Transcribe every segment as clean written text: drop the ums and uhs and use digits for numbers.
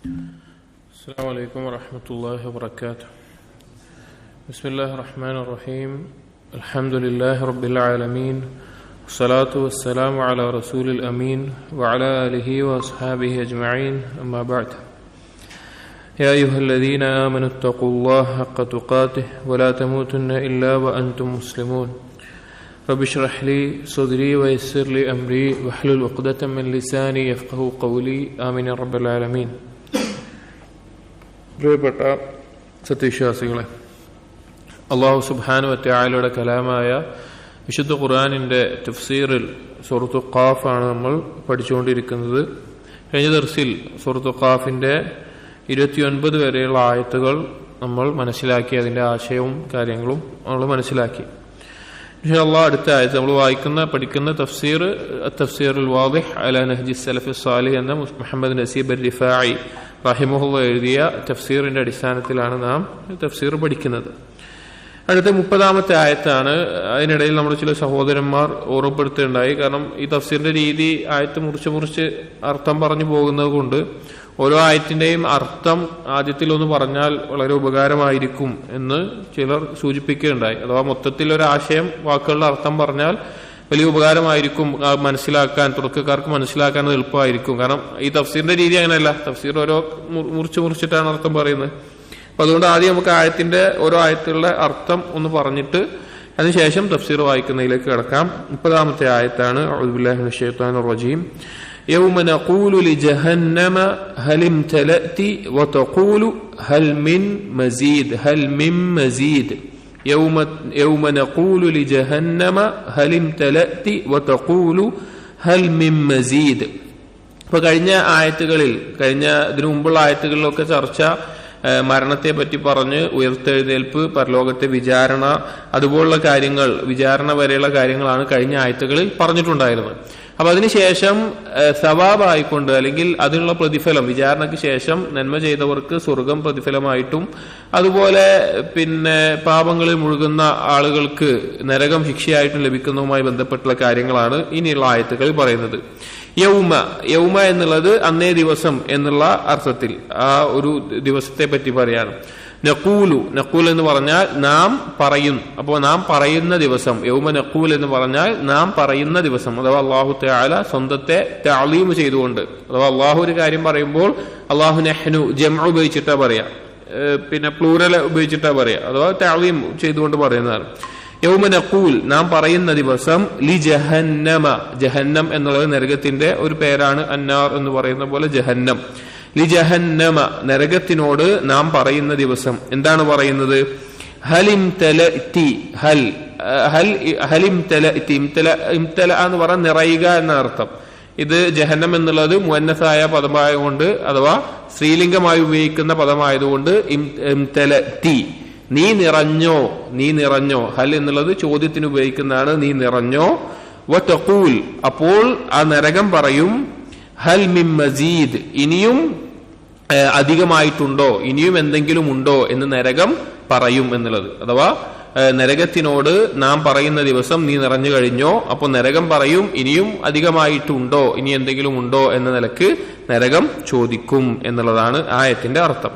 السلام عليكم ورحمة الله وبركاته. بسم الله الرحمن الرحيم. الحمد لله رب العالمين، والصلاة والسلام على رسول الأمين وعلى آله وأصحابه أجمعين، أما بعد. يا أيها الذين آمنوا اتقوا الله حق تقاته ولا تموتن إلا وأنتم مسلمون. رب اشرح لي صدري ويسر لي أمري واحلل عقدة من لساني يفقهوا قولي، آمين يا رب العالمين. പ്രിയപ്പെട്ട സത്യവിശ്വാസികളെ, അല്ലാഹു സുബ്ഹാനഹു വ തആലയുടെ കലാമായ വിശുദ്ധ ഖുർആനിന്റെ തഫ്സീറിൽ സൂറത്തു ഖാഫ് ആണ് നമ്മൾ പഠിച്ചുകൊണ്ടിരിക്കുന്നത്. കഴിഞ്ഞ ദർസിൽ സൂറത്തു ഖാഫിന്റെ 29 വരെയുള്ള ആയത്തുകൾ നമ്മൾ മനസ്സിലാക്കി, അതിന്റെ ആശയവും കാര്യങ്ങളും നമ്മൾ മനസ്സിലാക്കി. ഇൻഷാ അല്ലാഹ് അടുത്ത ആയത്ത് നമ്മൾ പഠിക്കുന്ന തഫ്സീറുൽ വാദിഹ് അലാ നഹ്ജി സലഫി സാലിഹ് എന്ന മുഹമ്മദ് നസീബ് റിഫായി റഹിമഹുല്ലാഹ് എഴുതിയ തഫ്സീറിന്റെ അടിസ്ഥാനത്തിലാണ് നാം തഫ്സീർ പഠിക്കുന്നത്. അടുത്ത 30-ാമത്തെ ആയത്താണ്. അതിനിടയിൽ നമ്മുടെ ചില സഹോദരന്മാർ ഓർമ്മപ്പെടുത്തുകയുണ്ടായി. കാരണം ഈ തഫ്സീറിന്റെ രീതി ആയത്ത് മുറിച്ച് അർത്ഥം പറഞ്ഞു പോകുന്നത് കൊണ്ട് ഓരോ ആയത്തിന്റെയും അർത്ഥം ആദ്യത്തിലൊന്ന് പറഞ്ഞാൽ വളരെ ഉപകാരമായിരിക്കും എന്ന് ചിലർ സൂചിപ്പിക്കുകയുണ്ടായി. അഥവാ മൊത്തത്തിൽ ഒരാശയം വാക്കുകളുടെ അർത്ഥം പറഞ്ഞാൽ വലിയ ഉപകാരമായിരിക്കും, മനസ്സിലാക്കാൻ തുടക്കക്കാർക്ക് മനസ്സിലാക്കാൻ എളുപ്പമായിരിക്കും. കാരണം ഈ തഫ്സീറിന്റെ രീതി അങ്ങനെയല്ല, തഫ്സീർ ഓരോ മുറിച്ചിട്ടാണ് അർത്ഥം പറയുന്നത്. അപ്പൊ അതുകൊണ്ട് ആദ്യം നമുക്ക് ആയത്തിന്റെ ഓരോ ആയത്തുകളുടെ അർത്ഥം ഒന്ന് പറഞ്ഞിട്ട് അതിനുശേഷം തഫ്സീർ വായിക്കുന്നതിലേക്ക് കിടക്കാം. 30-ാമത്തെ ആയത്താണ്. അഊദു ബില്ലാഹി മിനശ് ശൈത്വാനിർ റജീം. يوم نقول لجهنم هل امتلأت وتقول هل من مزيد يوم نقول لجهنم هل امتلأت وتقول هل من مزيد. ഇപ്പൊ കഴിഞ്ഞ ഇതിനു മുമ്പുള്ള ആയത്തുകളിലൊക്കെ ചർച്ച മരണത്തെ പറ്റി പറഞ്ഞ് ഉയർത്തെഴുന്നേൽപ്പ്, പരലോകത്തെ വിചാരണ, അതുപോലുള്ള കാര്യങ്ങൾ, വിചാരണ വരെയുള്ള കാര്യങ്ങളാണ് കഴിഞ്ഞ ആയത്തുകളിൽ പറഞ്ഞിട്ടുണ്ടായിരുന്നത്. അപ്പൊ അതിനുശേഷം സവാബായിക്കൊണ്ട് അല്ലെങ്കിൽ അതിനുള്ള പ്രതിഫലം, വിചാരണയ്ക്ക് ശേഷം നന്മ ചെയ്തവർക്ക് സ്വർഗം പ്രതിഫലമായിട്ടും അതുപോലെ പാപങ്ങളിൽ മുഴുകുന്ന ആളുകൾക്ക് നരകം ശിക്ഷയായിട്ടും ലഭിക്കുന്നതുമായി ബന്ധപ്പെട്ടുള്ള കാര്യങ്ങളാണ് ഇനിയുള്ള ആയത്തുകളിൽ പറയുന്നത്. യൗമ എന്നുള്ളത് അന്നേ ദിവസം എന്നുള്ള അർത്ഥത്തിൽ ആ ഒരു ദിവസത്തെ പറ്റി പറയാണ്. നഖൂൽ എന്ന് പറഞ്ഞാൽ നാം പറയും. അപ്പോൾ നാം പറയുന്ന ദിവസം, യൗമ നഖൂൽ എന്ന് പറഞ്ഞാൽ നാം പറയുന്ന ദിവസം. അഥവാ അല്ലാഹു തആല സ്വന്തത്തെ തഅലീം ചെയ്തുകൊണ്ട്, അഥവാ അല്ലാഹു ഒരു കാര്യം പറയുമ്പോൾ അല്ലാഹു നഹ്നു ജംഉ ഉപയോഗിച്ചിട്ടാ പറയാ, പ്ലൂറൽ ഉപയോഗിച്ചിട്ടാ പറയാ, അഥവാ തഅലീം ചെയ്തുകൊണ്ട് പറയുന്നതാണ്. യൗമ നഖൂൽ നാം പറയുന്ന ദിവസം ലി ജഹന്നമ, ജഹന്നം എന്നുള്ളത് നരകത്തിന്റെ ഒരു പേരാണ്. അന്നാർ എന്ന് പറയുന്ന പോലെ ജഹന്നം. ലി ജഹന്നമ നരകത്തിനോട് നാം പറയുന്ന ദിവസം എന്താണ് പറയുന്നത്? ഹലിംതലഅതി, ഹലിംതലഅതി, ഇംതല എന്ന് പറഞ്ഞാൽ നിറയുക എന്ന അർത്ഥം. ഇത് ജഹന്നം എന്നുള്ളത് മുഅന്നസായ പദമായതുകൊണ്ട്, അഥവാ സ്ത്രീലിംഗമായി ഉപയോഗിക്കുന്ന പദമായതുകൊണ്ട് ഇംതലഅതി, നീ നിറഞ്ഞോ. ഹൽ എന്നുള്ളത് ചോദ്യത്തിന് ഉപയോഗിക്കുന്നതാണ്, നീ നിറഞ്ഞോ. വതഖൂൽ അപ്പോൾ ആ നരകം പറയും ഹൽ മിൻ മസീദ്, ഇനിയും അധികമായിട്ടുണ്ടോ, ഇനിയും എന്തെങ്കിലും ഉണ്ടോ എന്ന് നരകം പറയും എന്നുള്ളത്. അഥവാ നരകത്തിനോട് നാം പറയുന്ന ദിവസം നീ നിറഞ്ഞു കഴിഞ്ഞോ, അപ്പോൾ നരകം പറയും ഇനിയും അധികമായിട്ടുണ്ടോ, ഇനി എന്തെങ്കിലും ഉണ്ടോ എന്ന നിലക്ക് നരകം ചോദിക്കും എന്നുള്ളതാണ് ആയത്തിന്റെ അർത്ഥം.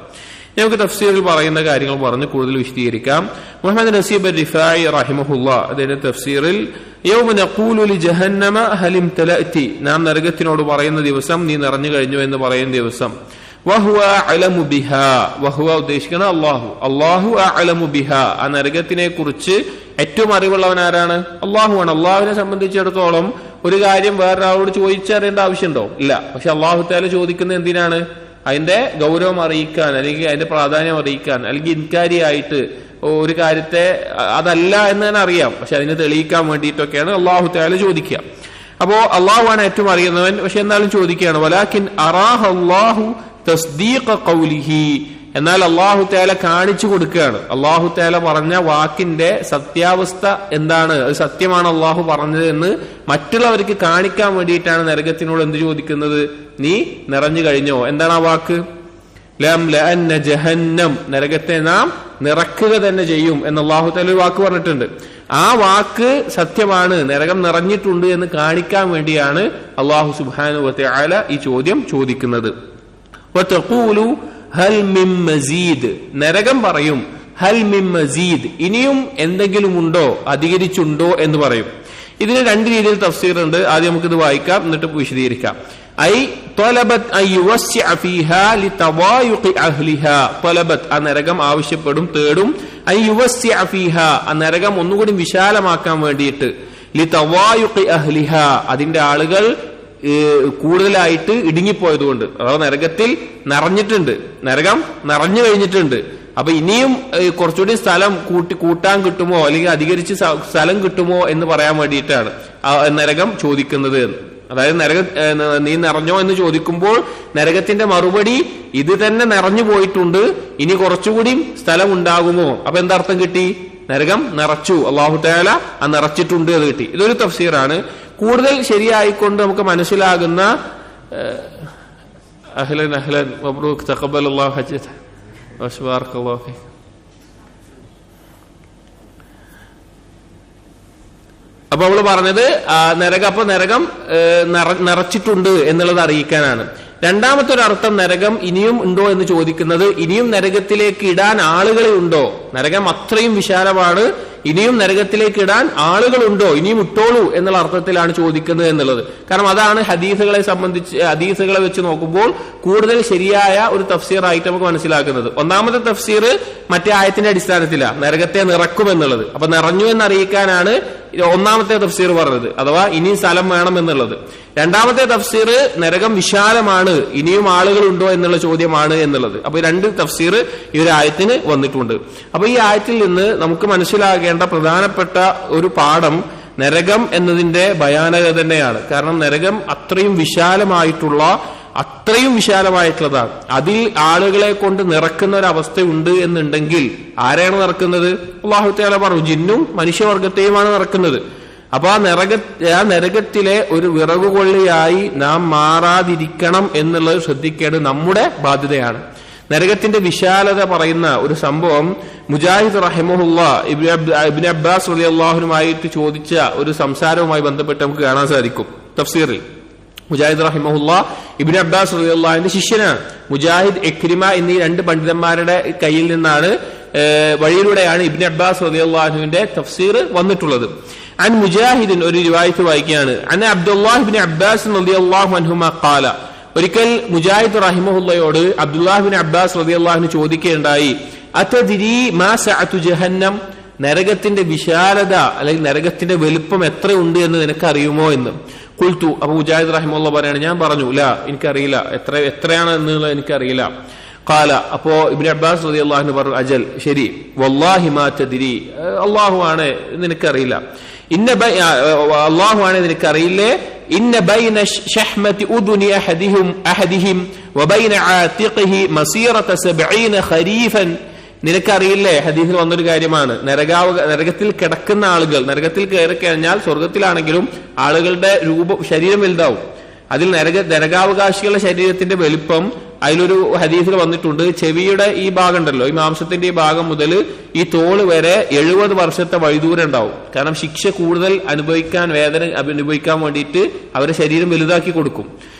നമുക്ക് തഫ്സീറിൽ പറയുന്ന കാര്യങ്ങൾ പറഞ്ഞ് കൂടുതൽ വിശദീകരിക്കാം. മുഹമ്മദ് നസീബ് റിഫായി റഹിമഹുല്ലാ അതിന്റെ തഫ്സീറിൽ യൗമ നഖൂലു ലി ജഹന്നമ ഹൽ ഇംതലഅതി, നാം നരകത്തിനോട് പറയുന്ന ദിവസം നീ നിറഞ്ഞു കഴിഞ്ഞു എന്ന് പറയുന്ന ദിവസം. വഹുവ അഅലമു ബിഹാ, വഹുവ ഉദ്ദേശിക്കുന്നത് അല്ലാഹു അഅലമു ബിഹാ, ആ നരകത്തിനെ കുറിച്ച് ഏറ്റവും അറിവുള്ളവൻ ആരാണ്? അല്ലാഹുവാണ്. അല്ലാഹുവിനെ സംബന്ധിച്ചിടത്തോളം ഒരു കാര്യം വേറൊരാളോട് ചോദിച്ചറിയേണ്ട ആവശ്യമുണ്ടോ? ഇല്ല. പക്ഷെ അല്ലാഹു തആല ചോദിക്കുന്നത് എന്തിനാണ്? അതിന്റെ ഗൗരവം അറിയിക്കാൻ, അല്ലെങ്കിൽ അതിന്റെ പ്രാധാന്യം അറിയിക്കാൻ, അല്ലെങ്കിൽ ഇൻകാരിയായിട്ട് ഒരു കാര്യത്തെ അതല്ല എന്ന് തന്നെ അറിയാം, പക്ഷെ അതിനെ തെളിയിക്കാൻ വേണ്ടിയിട്ടൊക്കെയാണ് അല്ലാഹു തആല ചോദിക്കുക. അപ്പോ അള്ളാഹുവാണ് ഏറ്റവും അറിയുന്നവൻ, പക്ഷെ എന്നാലും ചോദിക്കുകയാണ്. വലാകിൻ അറാഹു തസ്ദീഖ ഖൗലിഹി, എന്നാൽ അല്ലാഹു തആല കാണിച്ചു കൊടുക്കുകയാണ്. അല്ലാഹു തആല പറഞ്ഞ വാക്കിന്റെ സത്യാവസ്ഥ എന്താണ്, അത് സത്യമാണ് അല്ലാഹു പറഞ്ഞത് എന്ന് മറ്റുള്ളവർക്ക് കാണിക്കാൻ വേണ്ടിയിട്ടാണ് നരകത്തിനോട് എന്ത് ചോദിക്കുന്നത്? നീ നിറഞ്ഞു കഴിഞ്ഞോ? എന്താണ് ആ വാക്ക്? ലം ലഅന്ന ജഹന്നം, നരകത്തെ നാം നിറക്കുക തന്നെ ചെയ്യും എന്ന് അല്ലാഹു തആല ഒരു വാക്ക് പറഞ്ഞിട്ടുണ്ട്. ആ വാക്ക് സത്യമാണ്, നരകം നിറഞ്ഞിട്ടുണ്ട് എന്ന് കാണിക്കാൻ വേണ്ടിയാണ് അല്ലാഹു സുബ്ഹാനഹു വ തആല ഈ ചോദ്യം ചോദിക്കുന്നത്. വതഖൂലു ഹൽ മിൻ മസീദ്, നരകം പറയും ഹൽ മിൻ മസീദ്, ഇനിയും എന്തെങ്കിലും ഉണ്ടോ, അധികരിച്ചുണ്ടോ എന്ന് പറയും. ഇതിന് രണ്ട് രീതിയിൽ തഫ്സീർ ഉണ്ട്. ആദ്യം നമുക്കിത് വായിക്കാം, എന്നിട്ട് വിശദീകരിക്കാം. ഐ ത്വലബത് അൻ യുവസ്സിഅ ഫീഹാ ലിതവായുഖി അഹ്ലിഹാ, ത്വലബത് ആ നരകം ആവശ്യപ്പെടും, തേടും, അൻ യുവസ്സിഅ ഫീഹാ ആ നരകം ഒന്നുകൂടി വിശാലമാക്കാൻ വേണ്ടിയിട്ട്, ലിതവായുഖി അഹ്ലിഹാ അതിന്റെ ആളുകൾ കൂടുതലായിട്ട് ഇടുങ്ങിപ്പോയതുകൊണ്ട്, അഥവാ നരകത്തിൽ നിറഞ്ഞിട്ടുണ്ട്, നരകം നിറഞ്ഞു കഴിഞ്ഞിട്ടുണ്ട്. അപ്പൊ ഇനിയും കുറച്ചുകൂടി സ്ഥലം കൂട്ടാൻ കിട്ടുമോ അല്ലെങ്കിൽ അധികരിച്ച് സ്ഥലം കിട്ടുമോ എന്ന് പറയാൻ വേണ്ടിയിട്ടാണ് നരകം ചോദിക്കുന്നത്. അതായത് നീ നിറഞ്ഞോ എന്ന് ചോദിക്കുമ്പോൾ നരകത്തിന്റെ മറുപടി ഇത് തന്നെ നിറഞ്ഞു പോയിട്ടുണ്ട്, ഇനി കുറച്ചുകൂടി സ്ഥലം ഉണ്ടാകുമോ. അപ്പൊ എന്താർത്ഥം കിട്ടി? നരകം നിറച്ചു, അല്ലാഹു തആല ആ നിറച്ചിട്ടുണ്ട് അത് കിട്ടി. ഇതൊരു തഫ്സീറാണ്. കൂടുതൽ ശരിയായിക്കൊണ്ട് നമുക്ക് മനസ്സിലാകുന്ന അഹ്ലൻ അഹ്ലൻ മബ്റൂക് തഖബ്ബലല്ലാഹു ഹജ്ജത വബാറകല്ലാഹു ഫീക. അപ്പൊ അവള് പറഞ്ഞത് നരകം നിറച്ചിട്ടുണ്ട് എന്നുള്ളത് അറിയിക്കാനാണ്. രണ്ടാമത്തെ ഒരു അർത്ഥം നരകം ഇനിയും ഉണ്ടോ എന്ന് ചോദിക്കുന്നത്, ഇനിയും നരകത്തിലേക്ക് ഇടാൻ ആളുകളെ ഉണ്ടോ, നരകം അത്രയും വിശാലമാണ്, ഇനിയും നരകത്തിലേക്ക് ഇടാൻ ആളുകളുണ്ടോ, ഇനിയും ഇട്ടോളൂ എന്നുള്ള അർത്ഥത്തിലാണ് ചോദിക്കുന്നത് എന്നുള്ളത്. കാരണം അതാണ് ഹദീസുകളെ വെച്ച് നോക്കുമ്പോൾ കൂടുതൽ ശരിയായ ഒരു തഫ്സീർ ആയിട്ട് നമുക്ക് മനസ്സിലാക്കുന്നത്. ഒന്നാമത്തെ തഫ്സീർ മറ്റേ ആയത്തിന്റെ അടിസ്ഥാനത്തിലാണ്, നരകത്തെ നിറക്കുമെന്നുള്ളത്. അപ്പൊ നിറഞ്ഞു എന്നറിയിക്കാനാണ് ഒന്നാമത്തെ തഫ്സീർ പറഞ്ഞത്, അഥവാ ഇനിയും സ്ഥലം വേണം എന്നുള്ളത്. രണ്ടാമത്തെ തഫ്സീർ നരകം വിശാലമാണ്, ഇനിയും ആളുകളുണ്ടോ എന്നുള്ള ചോദ്യമാണ് എന്നുള്ളത്. അപ്പൊ രണ്ട് തഫ്സീർ ഈ ഒരു ആയത്തിന് വന്നിട്ടുണ്ട്. അപ്പൊ ഈ ആയത്തിൽ നിന്ന് നമുക്ക് മനസ്സിലാകേണ്ട പ്രധാനപ്പെട്ട ഒരു പാഠം നരകം എന്നതിന്റെ ഭയാനകത തന്നെയാണ്. കാരണം നരകം അത്രയും വിശാലമായിട്ടുള്ളതാണ്. അതിൽ ആളുകളെ കൊണ്ട് നിറക്കുന്ന ഒരു അവസ്ഥയുണ്ട് എന്നുണ്ടെങ്കിൽ ആരെയാണ് നിറക്കുന്നത്? അല്ലാഹു തആല പറഞ്ഞു, ജിന്നും മനുഷ്യവർഗത്തെയുമാണ് നിറക്കുന്നത്. അപ്പൊ ആ നരകത്തിലെ ഒരു വിറകുകൊള്ളിയായി നാം മാറാതിരിക്കണം എന്നുള്ളത് ശ്രദ്ധിക്കേണ്ടത് നമ്മുടെ ബാധ്യതയാണ്. നരകത്തിന്റെ വിശാലത പറയുന്ന ഒരു സംഭവം മുജാഹിദ് റഹിമഹുല്ലാഹ് ഇബ്നു അബ്ബാസ് റളിയല്ലാഹു അൻഹുമായിട്ട് ചോദിച്ച ഒരു സംസാരവുമായി ബന്ധപ്പെട്ട് നമുക്ക് കാണാൻ സാധിക്കും തഫ്സീറിൽ. മുജാഹിദ് റഹിമഹുല്ലാഹ് ഇബ്നു അബ്ബാസ് റളിയല്ലാഹു അൻഹുവിന്റെ ശിഷ്യനാണ്. മുജാഹിദ്, ഇക്രിമ എന്നീ രണ്ട് പണ്ഡിതന്മാരുടെ കയ്യിൽ നിന്നാണ് വഴിയിലൂടെയാണ് ഇബ്നു അബ്ബാസ് റളിയല്ലാഹു അൻഹുവിന്റെ തഫ്സീർ വന്നിട്ടുള്ളത്. അൻ മുജാഹിദിൻ ഒരു റിവായത്ത് വായിക്കുകയാണ്. അൻ അബ്ദുല്ലാഹ് ഇബ്നു അബ്ബാസ് റളിയല്ലാഹു അൻഹുമാ ഖാല, ഒരിക്കൽ മുജാഹിദ് റഹിമഹുല്ലയോട് അബ്ദുല്ലാഹ് ഇബ്നു അബ്ബാസ് റളിയല്ലാഹു അൻഹു ചോദിക്കുകയുണ്ടായി, അതദ്രി മാ സഅതു ജഹന്നം, നരകത്തിന്റെ വിശാലത അല്ലെങ്കിൽ നരകത്തിന്റെ വലുപ്പം എത്രയുണ്ട് എന്ന് നിനക്കറിയുമോ എന്ന്. ഖുൽതു, അപ്പൊ മുജാഹിദ് റഹിമഹുല്ല പറയാണ്, ഞാൻ പറഞ്ഞു, ലാ എനിക്കറിയില്ല, എത്രയാണ് എന്നുള്ളത് എനിക്കറിയില്ല. ഖാല, അപ്പോ ഇബ്നു അബ്ബാസ് റളിയല്ലാഹു അൻഹു പറഞ്ഞു, അജൽ, ശരി, വല്ലാഹി മാ തദ്രി, അല്ലാഹു ആണ് നിനക്കറിയില്ല, അല്ലാഹു ആണ് നിനക്കറിയില്ലേ, ഇന്ന ബൈന ശഹ്മതി ഉദുനി അഹദിഹിം വബൈന ആതിഖിഹി മസീറത 70 ഖരീഫൻ, നിനക്കറിയില്ലേ, ഹദീസിൽ വന്നൊരു കാര്യമാണ്, നരകത്തിൽ കിടക്കുന്ന ആളുകൾ, നരകത്തിൽ കയറി കഴിഞ്ഞാൽ സ്വർഗത്തിലാണെങ്കിലും ആളുകളുടെ ശരീരം വലുതാവും. അതിൽ നരകാവകാശികളുടെ ശരീരത്തിന്റെ വലിപ്പം അതിലൊരു ഹദീസിൽ വന്നിട്ടുണ്ട്, ചെവിയുടെ ഈ ഭാഗം ഉണ്ടല്ലോ, ഈ മാംസത്തിന്റെ ഈ ഭാഗം മുതൽ ഈ തോള് വരെ 70 വർഷത്തെ വഴിദൂരം ഉണ്ടാവും. കാരണം ശിക്ഷ കൂടുതൽ വേദന അനുഭവിക്കാൻ വേണ്ടിയിട്ട് അവരുടെ ശരീരം വലുതാക്കി കൊടുക്കും.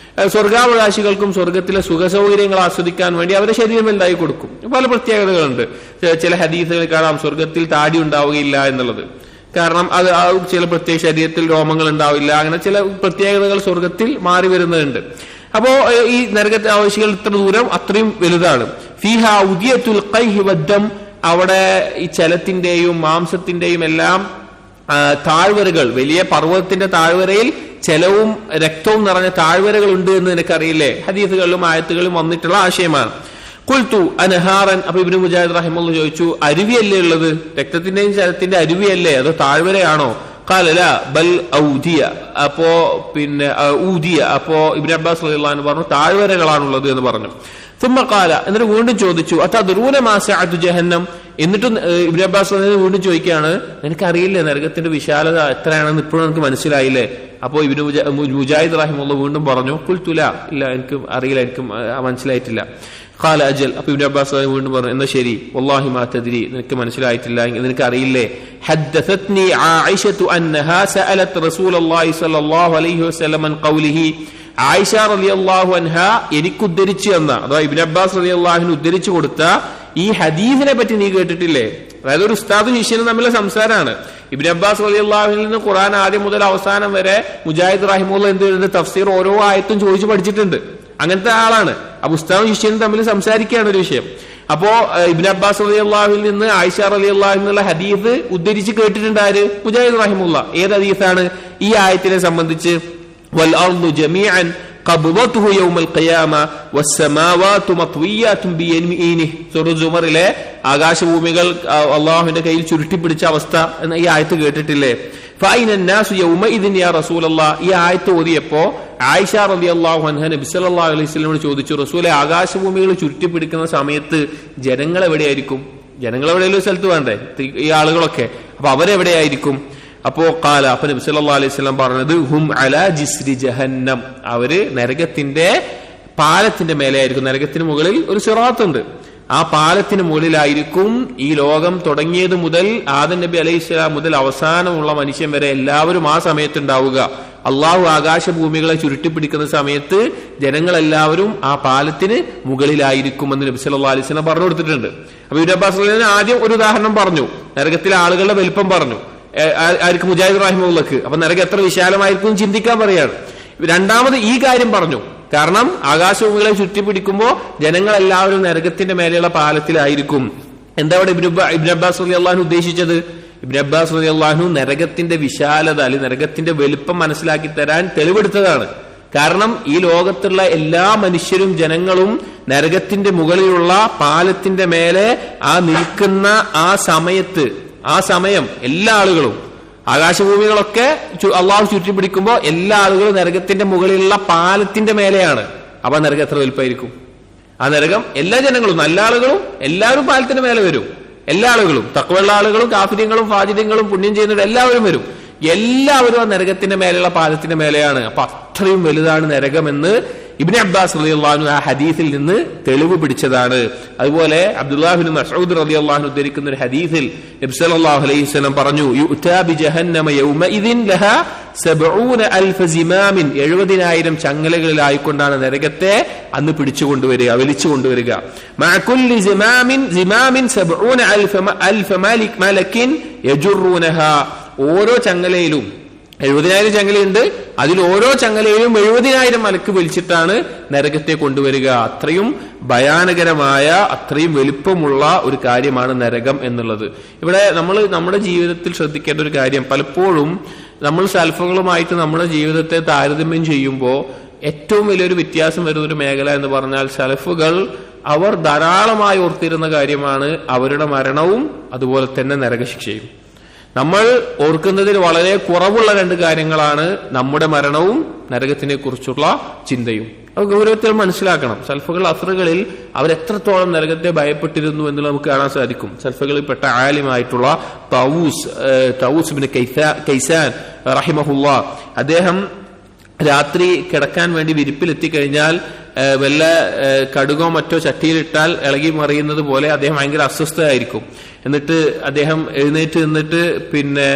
സ്വർഗാവകാശികൾക്കും സ്വർഗത്തിലെ സുഖസൗകര്യങ്ങൾ ആസ്വദിക്കാൻ വേണ്ടി അവരുടെ ശരീരം വലുതാക്കി കൊടുക്കും. പല പ്രത്യേകതകളുണ്ട്. ചില ഹദീസുകൾ കാണാം സ്വർഗത്തിൽ താടി ഉണ്ടാവുകയില്ല എന്നുള്ളത്. കാരണം അത് ചില പ്രത്യേക ശരീരത്തിൽ രോമങ്ങൾ ഉണ്ടാവില്ല, അങ്ങനെ ചില പ്രത്യേകതകൾ സ്വർഗത്തിൽ മാറി വരുന്നുണ്ട്. അപ്പോ ഈ നരകത്തെ ആവശ്യങ്ങൾ ഇത്ര ദൂരം അത്രയും വലുതാണ്. ഫീഹാ ഉദിയത്തുൽ ഖൈഹി വദ്ദം, അവിടെ ഈ ജലത്തിന്റെയും മാംസത്തിന്റെയും എല്ലാം താഴ്വരകൾ, വലിയ പർവ്വതത്തിന്റെ താഴ്വരയിൽ ജലവും രക്തവും നിറഞ്ഞ താഴ്വരകൾ ഉണ്ട് എന്ന് നിനക്കറിയില്ലേ? ഹദീസുകളിലും ആയത്തുകളിലും വന്നിട്ടുള്ള ആശയമാണ്. ഖുൽതു അൻഹാറൻ, അപ്പൊ ഇബ്നു മുജാഹിദ് റഹിമഹുല്ലാഹ് ചോദിച്ചു, അരുവിയല്ലേ ഉള്ളത്, രക്തത്തിന്റെയും ജലത്തിന്റെ അരുവിയല്ലേ, അതോ താഴ്വരയാണോ? ഖാല ലാ ബൽ ഔദിയ, അപ്പോ ഊദിയ, അപ്പോ ഇബ്നു അബ്ബാസ് റളിയല്ലാഹു അൻഹു പറഞ്ഞു, താഴ്വരകളാണുള്ളത് എന്ന് പറഞ്ഞു. സുമ്മ ഖാല, എന്നിട്ട് വീണ്ടും ചോദിച്ചു, അതദ്റൂന മാ സഅതു ജഹന്നം, എന്നിട്ടും ഇബ്നു അബ്ബാസ് വീണ്ടും ചോദിക്കുകയാണ്, എനിക്കറിയില്ലേ നരകത്തിന്റെ വിശാലത എത്രയാണെന്ന് ഇപ്പോഴും എനിക്ക് മനസ്സിലായില്ലേ? അപ്പോ ഇബ്നു മുജാഹിദ് റഹിമഹുല്ലാഹ് വീണ്ടും പറഞ്ഞു, ഖുൽതു ലാ, ഇല്ല എനിക്ക് അറിയില്ല, എനിക്ക് മനസ്സിലായിട്ടില്ല. ഖാല അജൽ, അപ്പൊ ഇബ്നു അബ്ബാസ് വീണ്ടും പറഞ്ഞു, എന്നാ ശരി, വല്ലാഹി മാ തദ്രി, നിനക്ക് മനസ്സിലായിട്ടില്ല, നിനക്ക് അറിയില്ലേ, ഹദ്ദസത്നി ആയിഷതു അന്നഹാ സഅലത് റസൂലുള്ളാഹി സ്വല്ലല്ലാഹു അലൈഹി വസല്ലം അൻ ഖൗലിഹി, ആയിഷ റളിയല്ലാഹു അൻഹ എനിക്ക് ഉദ്ധരിച്ചു തന്ന, അഥവാ ഇബ്നു അബ്ബാസ് റളിയല്ലാഹുവിന് ഉദ്ധരിച്ചു കൊടുത്ത ഈ ഹദീസിനെ പറ്റി നീ കേട്ടിട്ടില്ലേ? അതായത് ഒരു ഉസ്താദും ശിഷ്യനും തമ്മിലെ സംസാരമാണ്. ഇബ്നു അബ്ബാസ് റളിയല്ലാഹുവിൽ നിന്ന് ഖുർആൻ ആദ്യം മുതൽ അവസാനം വരെ മുജാഹിദ് റഹിമഹുല്ലാഹ് എന്ത് ചെയ്തിട്ടുണ്ട്? തഫ്സീർ ഓരോ ആയത്തും ചോദിച്ചു പഠിച്ചിട്ടുണ്ട്. അങ്ങനത്തെ ആളാണ്. അപ്പൊ ഉസ്താദും ശിഷ്യനും തമ്മിൽ സംസാരിക്കുകയാണ് ഒരു വിഷയം. അപ്പോ ഇബ്നു അബ്ബാസ് റളിയല്ലാഹുവിൽ നിന്ന് ആയിഷ റളിയല്ലാഹു എന്നുള്ള ഹദീസ് ഉദ്ധരിച്ച് കേട്ടിട്ടുണ്ട് ആര്? മുജാഹിദ് റഹിമഹുല്ലാഹ്. ഏത് ഹദീസാണ്? ഈ ആയത്തിനെ സംബന്ധിച്ച് വൽ അർദു ജമീഅൻ ഖബ്ദതുഹു യൗമൽ ഖിയാമ വസ്സമാവാതു മത്വിയാതുൻ ബിയമീനിഹി. സൂറത്തുൽ സുമറിലെ ആകാശഭൂമികൾ അല്ലാഹുവിന്റെ കയ്യിൽ ചുരുട്ടിപ്പിടിച്ച അവസ്ഥ എന്ന ഈ ആയത്ത് കേട്ടിട്ടില്ലേ? ഫഅൈന അന്നാസു യൗമഇദിൻ യാ റസൂലല്ലാഹ്. ഈ ആയത്ത് ഓതിയപ്പോ ആയിഷ റളിയല്ലാഹു അൻഹ നബി സല്ലല്ലാഹു അലൈഹി വസല്ലമയോട് ചോദിച്ചു, റസൂലേ, ആകാശഭൂമികൾ ചുരുട്ടിപ്പിടിക്കുന്ന സമയത്ത് ജനങ്ങൾ എവിടെയായിരിക്കും? ജനങ്ങൾ എവിടെയെങ്കിലും സ്ഥലത്ത് വേണ്ടേ ഈ ആളുകളൊക്കെ? അപ്പൊ അവരെവിടെയായിരിക്കും? അപ്പോ ഖാല, അപ്പൊ നബി സല്ലല്ലാഹു അലൈഹി വസല്ലം പറഞ്ഞത് ഹും അലാ ജിസ്രി ജഹന്നം. അവര് നരകത്തിന്റെ പാലത്തിന്റെ മേലെയായിരിക്കും. നരകത്തിന് മുകളിൽ ഒരു സിറാത്ത് ഉണ്ട്. ആ പാലത്തിന് മുകളിലായിരിക്കും ഈ ലോകം തുടങ്ങിയത് മുതൽ ആദം നബി അലൈഹിസ്സലാം മുതൽ അവസാനമുള്ള മനുഷ്യൻ വരെ എല്ലാവരും ആ സമയത്ത് ഉണ്ടാവുക. അള്ളാഹു ആകാശഭൂമികളെ ചുരുട്ടിപ്പിടിക്കുന്ന സമയത്ത് ജനങ്ങളെല്ലാവരും ആ പാലത്തിന് മുകളിലായിരിക്കുമെന്ന് നബി സല്ലല്ലാഹു അലൈഹി വസല്ലം പറഞ്ഞു കൊടുത്തിട്ടുണ്ട്. അപ്പൊ ഇബ്നു അബ്ബാസ് റളിയല്ലാഹു അൻഹു ആദ്യം ഒരു ഉദാഹരണം പറഞ്ഞു, നരകത്തിലെ ആളുകളുടെ വലിപ്പം പറഞ്ഞു. ആർക്ക്? മുജാഹിദ് റഹിമഹുല്ലാഹ്. അപ്പൊ നരകം എത്ര വിശാലമായിരിക്കും ചിന്തിക്കാൻ പറയാണ്. രണ്ടാമത് ഈ കാര്യം പറഞ്ഞു, കാരണം ആകാശഭൂമികളെ ചുറ്റിപ്പിടിക്കുമ്പോൾ ജനങ്ങളെല്ലാവരും നരകത്തിന്റെ മേലെയുള്ള പാലത്തിലായിരിക്കും. എന്താ അവിടെ ഇബ്നു അബ്ബാസ് റളിയല്ലാഹു അൻഹു ഉദ്ദേശിച്ചത്? ഇബ്നു അബ്ബാസ് റളിയല്ലാഹു അൻഹു നരകത്തിന്റെ വിശാലത അല്ലെങ്കിൽ നരകത്തിന്റെ വലുപ്പം മനസ്സിലാക്കി തരാൻ തെളിവെടുത്തതാണ്. കാരണം ഈ ലോകത്തുള്ള എല്ലാ മനുഷ്യരും ജനങ്ങളും നരകത്തിന്റെ മുകളിലുള്ള പാലത്തിന്റെ മേലെ ആ നിൽക്കുന്ന ആ സമയം എല്ലാ ആളുകളും, ആകാശഭൂമികളൊക്കെ അള്ളാഹു ചുറ്റിപ്പിടിക്കുമ്പോ എല്ലാ ആളുകളും നരകത്തിന്റെ മുകളിലുള്ള പാലത്തിന്റെ മേലെയാണ്. അപ്പൊ നരകം എത്ര വലുപ്പമായിരിക്കും? ആ നരകം എല്ലാ ജനങ്ങളും, നല്ല ആളുകളും എല്ലാവരും പാലത്തിന്റെ മേലെ വരും. എല്ലാ ആളുകളും, തഖ്വയുള്ള ആളുകളും കാഫിര്യങ്ങളും ഫാജിര്യങ്ങളും പുണ്യം ചെയ്യുന്നവരും എല്ലാവരും വരും. എല്ലാവരും ആ നരകത്തിന്റെ മേലെയുള്ള പാലത്തിന്റെ മേലെയാണ്. അപ്പൊ അത്രയും വലുതാണ് നരകമെന്ന് ഇബ്നു അബ്ബാസ് റളിയല്ലാഹു അൻഹു ആ ഹദീസിൽ നിന്ന് തെളിവ് പിടിച്ചതാണ്. അതുപോലെ അബ്ദുല്ലാഹ് ഇബ്നു മസ്ഊദ് റളിയല്ലാഹു അൻഹു ഉദ്ധരിക്കുന്ന ഒരു ഹദീസിൽ നബി സല്ലല്ലാഹു അലൈഹി വസല്ലം പറഞ്ഞു, യുഅ്താ ബി ജഹന്നമ യൗമഇദിൻ ലഹാ 70000 സിമാമിൻ. 70000 ചങ്ങലകളിലായിക്കൊണ്ടാണ് നരകത്തെ അന്ന് പിടിച്ചുകൊണ്ടുവരിക, വലിച്ചുകൊണ്ടുവരിക. മഅ കുല്ലി സിമാമിൻ 70000 മലക്കിൻ യജുറൂനഹാ. ഓരോ ചങ്ങലയിലും 70000 ചങ്ങലയുണ്ട്. അതിൽ ഓരോ ചങ്ങലയിലും 70000 മലക്ക് വലിച്ചിട്ടാണ് നരകത്തെ കൊണ്ടുവരിക. അത്രയും ഭയാനകരമായ, അത്രയും വലുപ്പമുള്ള ഒരു കാര്യമാണ് നരകം എന്നുള്ളത്. ഇവിടെ നമ്മൾ നമ്മുടെ ജീവിതത്തിൽ ശ്രദ്ധിക്കേണ്ട ഒരു കാര്യം, പലപ്പോഴും നമ്മൾ സൽഫുകളുമായിട്ട് നമ്മുടെ ജീവിതത്തെ താരതമ്യം ചെയ്യുമ്പോൾ ഏറ്റവും വലിയൊരു വ്യത്യാസം വരുന്ന ഒരു മേഖല എന്ന് പറഞ്ഞാൽ, സലഫുകൾ അവർ ധാരാളമായി ഓർത്തിരുന്ന കാര്യമാണ് അവരുടെ മരണവും അതുപോലെ തന്നെ നരകശിക്ഷയും. നമ്മൾ ഓർക്കുന്നതിൽ വളരെ കുറവുള്ള രണ്ട് കാര്യങ്ങളാണ് നമ്മുടെ മരണവും നരകത്തിനെ കുറിച്ചുള്ള ചിന്തയും. അത് ഗൗരവത്തിൽ മനസ്സിലാക്കണം. സൽഫുകൾ അസ്റുകളിൽ അവരെത്രത്തോളം നരകത്തെ ഭയപ്പെട്ടിരുന്നു എന്നുള്ളത് നമുക്ക് കാണാൻ സാധിക്കും. സൽഫുകളിൽപ്പെട്ട ആലിമായിട്ടുള്ള തൗസ് ഇബ്നു കൈസാൻ റഹിമഹുല്ലാ, അദ്ദേഹം രാത്രി കിടക്കാൻ വേണ്ടി വിരിപ്പിലെത്തിക്കഴിഞ്ഞാൽ വല്ല കടുകോ മറ്റോ ചട്ടിയിലിട്ടാൽ ഇളകി മറിയുന്നത് പോലെ അദ്ദേഹം ഭയങ്കര അസ്വസ്ഥനായിരിക്കും. എന്നിട്ട് അദ്ദേഹം എഴുന്നേറ്റ് നിന്നിട്ട് പിന്നെ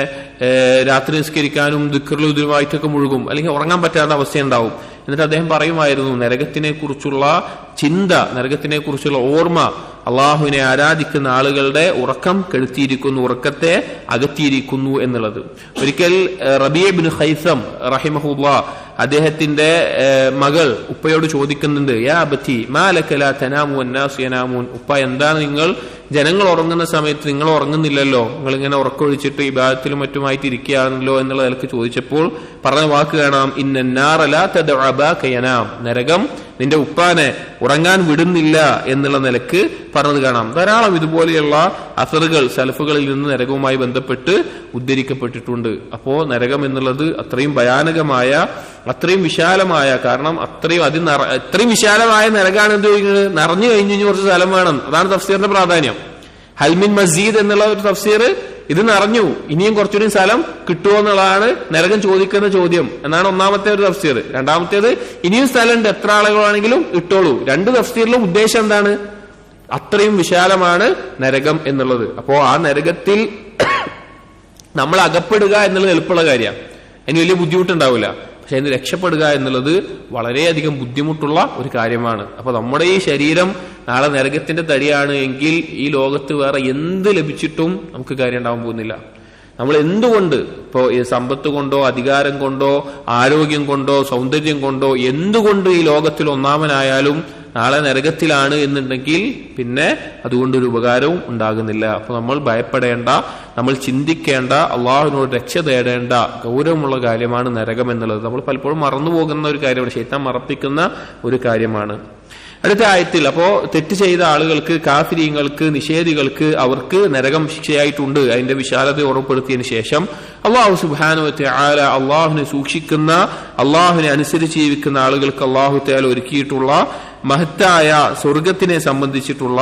രാത്രി നിസ്കരിക്കാനും ദിക്റിലും ഇതിലുമായിട്ടൊക്കെ മുഴുകും, അല്ലെങ്കിൽ ഉറങ്ങാൻ പറ്റാത്ത അവസ്ഥയുണ്ടാവും. എന്നിട്ട് അദ്ദേഹം പറയുമായിരുന്നു, നരകത്തിനെ കുറിച്ചുള്ള ചിന്ത, നരകത്തിനെ കുറിച്ചുള്ള ഓർമ്മ അള്ളാഹുവിനെ ആരാധിക്കുന്ന ആളുകളുടെ ഉറക്കം കെടുത്തിയിരിക്കുന്നു, ഉറക്കത്തെ അകറ്റിയിരിക്കുന്നു എന്നുള്ളത്. ഒരിക്കൽ റബീ ഇബ്നു ഖൈസം റഹിമഹുല്ലാ അദ്ദേഹത്തിന്റെ മകൾ ഉപ്പയോട് ചോദിക്കുന്നുണ്ട്, യാ അബതി മാ ലക ലാ തനാമു വന്നാസു യനാമൂൻ. ഉപ്പ, എന്താണ് നിങ്ങൾ ജനങ്ങൾ ഉറങ്ങുന്ന സമയത്ത് നിങ്ങൾ ഉറങ്ങുന്നില്ലല്ലോ, നിങ്ങൾ ഇങ്ങനെ ഉറക്കൊഴിച്ചിട്ട് ഇബാദത്തിലും മറ്റുമായിട്ട് ഇരിക്കുകയാണല്ലോ എന്നുള്ള നിലക്ക് ചോദിച്ചപ്പോൾ പറഞ്ഞ വാക്ക് കാണാം, ഇന്നന്നാറ ലാ തദഉ അബാക യനാം. നരകം നിന്റെ ഉപ്പാനെ ഉറങ്ങാൻ വിടുന്നില്ല എന്നുള്ള നിലക്ക് പറഞ്ഞത് കാണാം. ധാരാളം ഇതുപോലെയുള്ള അസറുകൾ സലഫുകളിൽ നിന്ന് നരകവുമായി ബന്ധപ്പെട്ട് ഉദ്ധരിക്കപ്പെട്ടിട്ടുണ്ട്. അപ്പോ നരകം എന്നുള്ളത് അത്രയും ഭയാനകമായ, അത്രയും വിശാലമായ, കാരണം അത്രയും വിശാലമായ നരകാണ് എന്ത് ചെയ്യുന്നത്, നിറഞ്ഞു കഴിഞ്ഞ് കുറച്ച് സ്ഥലം വേണം. അതാണ് തഫ്സീറിന്റെ പ്രാധാന്യം. ഹൽമിൻ മസീദ് എന്നുള്ള ഒരു തഫ്സീർ, ഇത് നിറഞ്ഞു, ഇനിയും കുറച്ചുകൂടി സ്ഥലം കിട്ടുമോ എന്നുള്ളതാണ് നരകം ചോദിക്കുന്ന ചോദ്യം എന്നാണ് ഒന്നാമത്തെ ഒരു തഫ്സീർ. രണ്ടാമത്തേത്, ഇനിയും സ്ഥലമുണ്ട്, എത്ര ആളുകളാണെങ്കിലും ഇട്ടോളൂ. രണ്ട് തഫ്സീറിലും ഉദ്ദേശം എന്താണ്, അത്രയും വിശാലമാണ് നരകം എന്നുള്ളത്. അപ്പോ ആ നരകത്തിൽ നമ്മൾ അകപ്പെടുക എന്നുള്ളത് എളുപ്പമുള്ള കാര്യമാണ്, അതിന് വലിയ ബുദ്ധിമുട്ടുണ്ടാവില്ല. പക്ഷെ അതിന് രക്ഷപ്പെടുക എന്നുള്ളത് വളരെയധികം ബുദ്ധിമുട്ടുള്ള ഒരു കാര്യമാണ്. അപ്പൊ നമ്മുടെ ഈ ശരീരം നാളെ നരകത്തിന്റെ തടിയാണ് എങ്കിൽ ഈ ലോകത്ത് വേറെ എന്ത് ലഭിച്ചിട്ടും നമുക്ക് കാര്യം ഉണ്ടാവാൻ പോകുന്നില്ല. നമ്മൾ എന്തുകൊണ്ട്, ഇപ്പോ സമ്പത്ത് കൊണ്ടോ അധികാരം കൊണ്ടോ ആരോഗ്യം കൊണ്ടോ സൗന്ദര്യം കൊണ്ടോ എന്തുകൊണ്ട് ഈ ലോകത്തിൽ ഒന്നാമനായാലും നാളെ നരകത്തിലാണ് എന്നുണ്ടെങ്കിൽ പിന്നെ അതുകൊണ്ടൊരു ഉപകാരവും ഉണ്ടാകുന്നില്ല. അപ്പൊ നമ്മൾ ഭയപ്പെടേണ്ട, നമ്മൾ ചിന്തിക്കേണ്ട, അള്ളാഹുവിനോട് രക്ഷ തേടേണ്ട ഗൗരവമുള്ള കാര്യമാണ് നരകം എന്നുള്ളത്. നമ്മൾ പലപ്പോഴും മറന്നുപോകുന്ന ഒരു കാര്യമാണ്, ശൈത്താൻ മറപ്പിക്കുന്ന ഒരു കാര്യമാണ്. അടുത്ത ആയത്തിൽ അപ്പോ തെറ്റ് ചെയ്ത ആളുകൾക്ക്, കാഫിരീങ്ങൾക്ക്, നിഷേധികൾക്ക് അവർക്ക് നരകം ശിക്ഷയായിട്ടുണ്ട്. അതിന്റെ വിശാലത ഉറപ്പെടുത്തിയതിനു ശേഷം അള്ളാഹു സുബ്ഹാനഹു വ തആല അള്ളാഹുവിനെ സൂക്ഷിക്കുന്ന, അള്ളാഹുവിനെ അനുസരിച്ച് ജീവിക്കുന്ന ആളുകൾക്ക് അള്ളാഹു തആല ഒരുക്കിയിട്ടുള്ള മഹത്തായ സ്വർഗത്തിനെ സംബന്ധിച്ചിട്ടുള്ള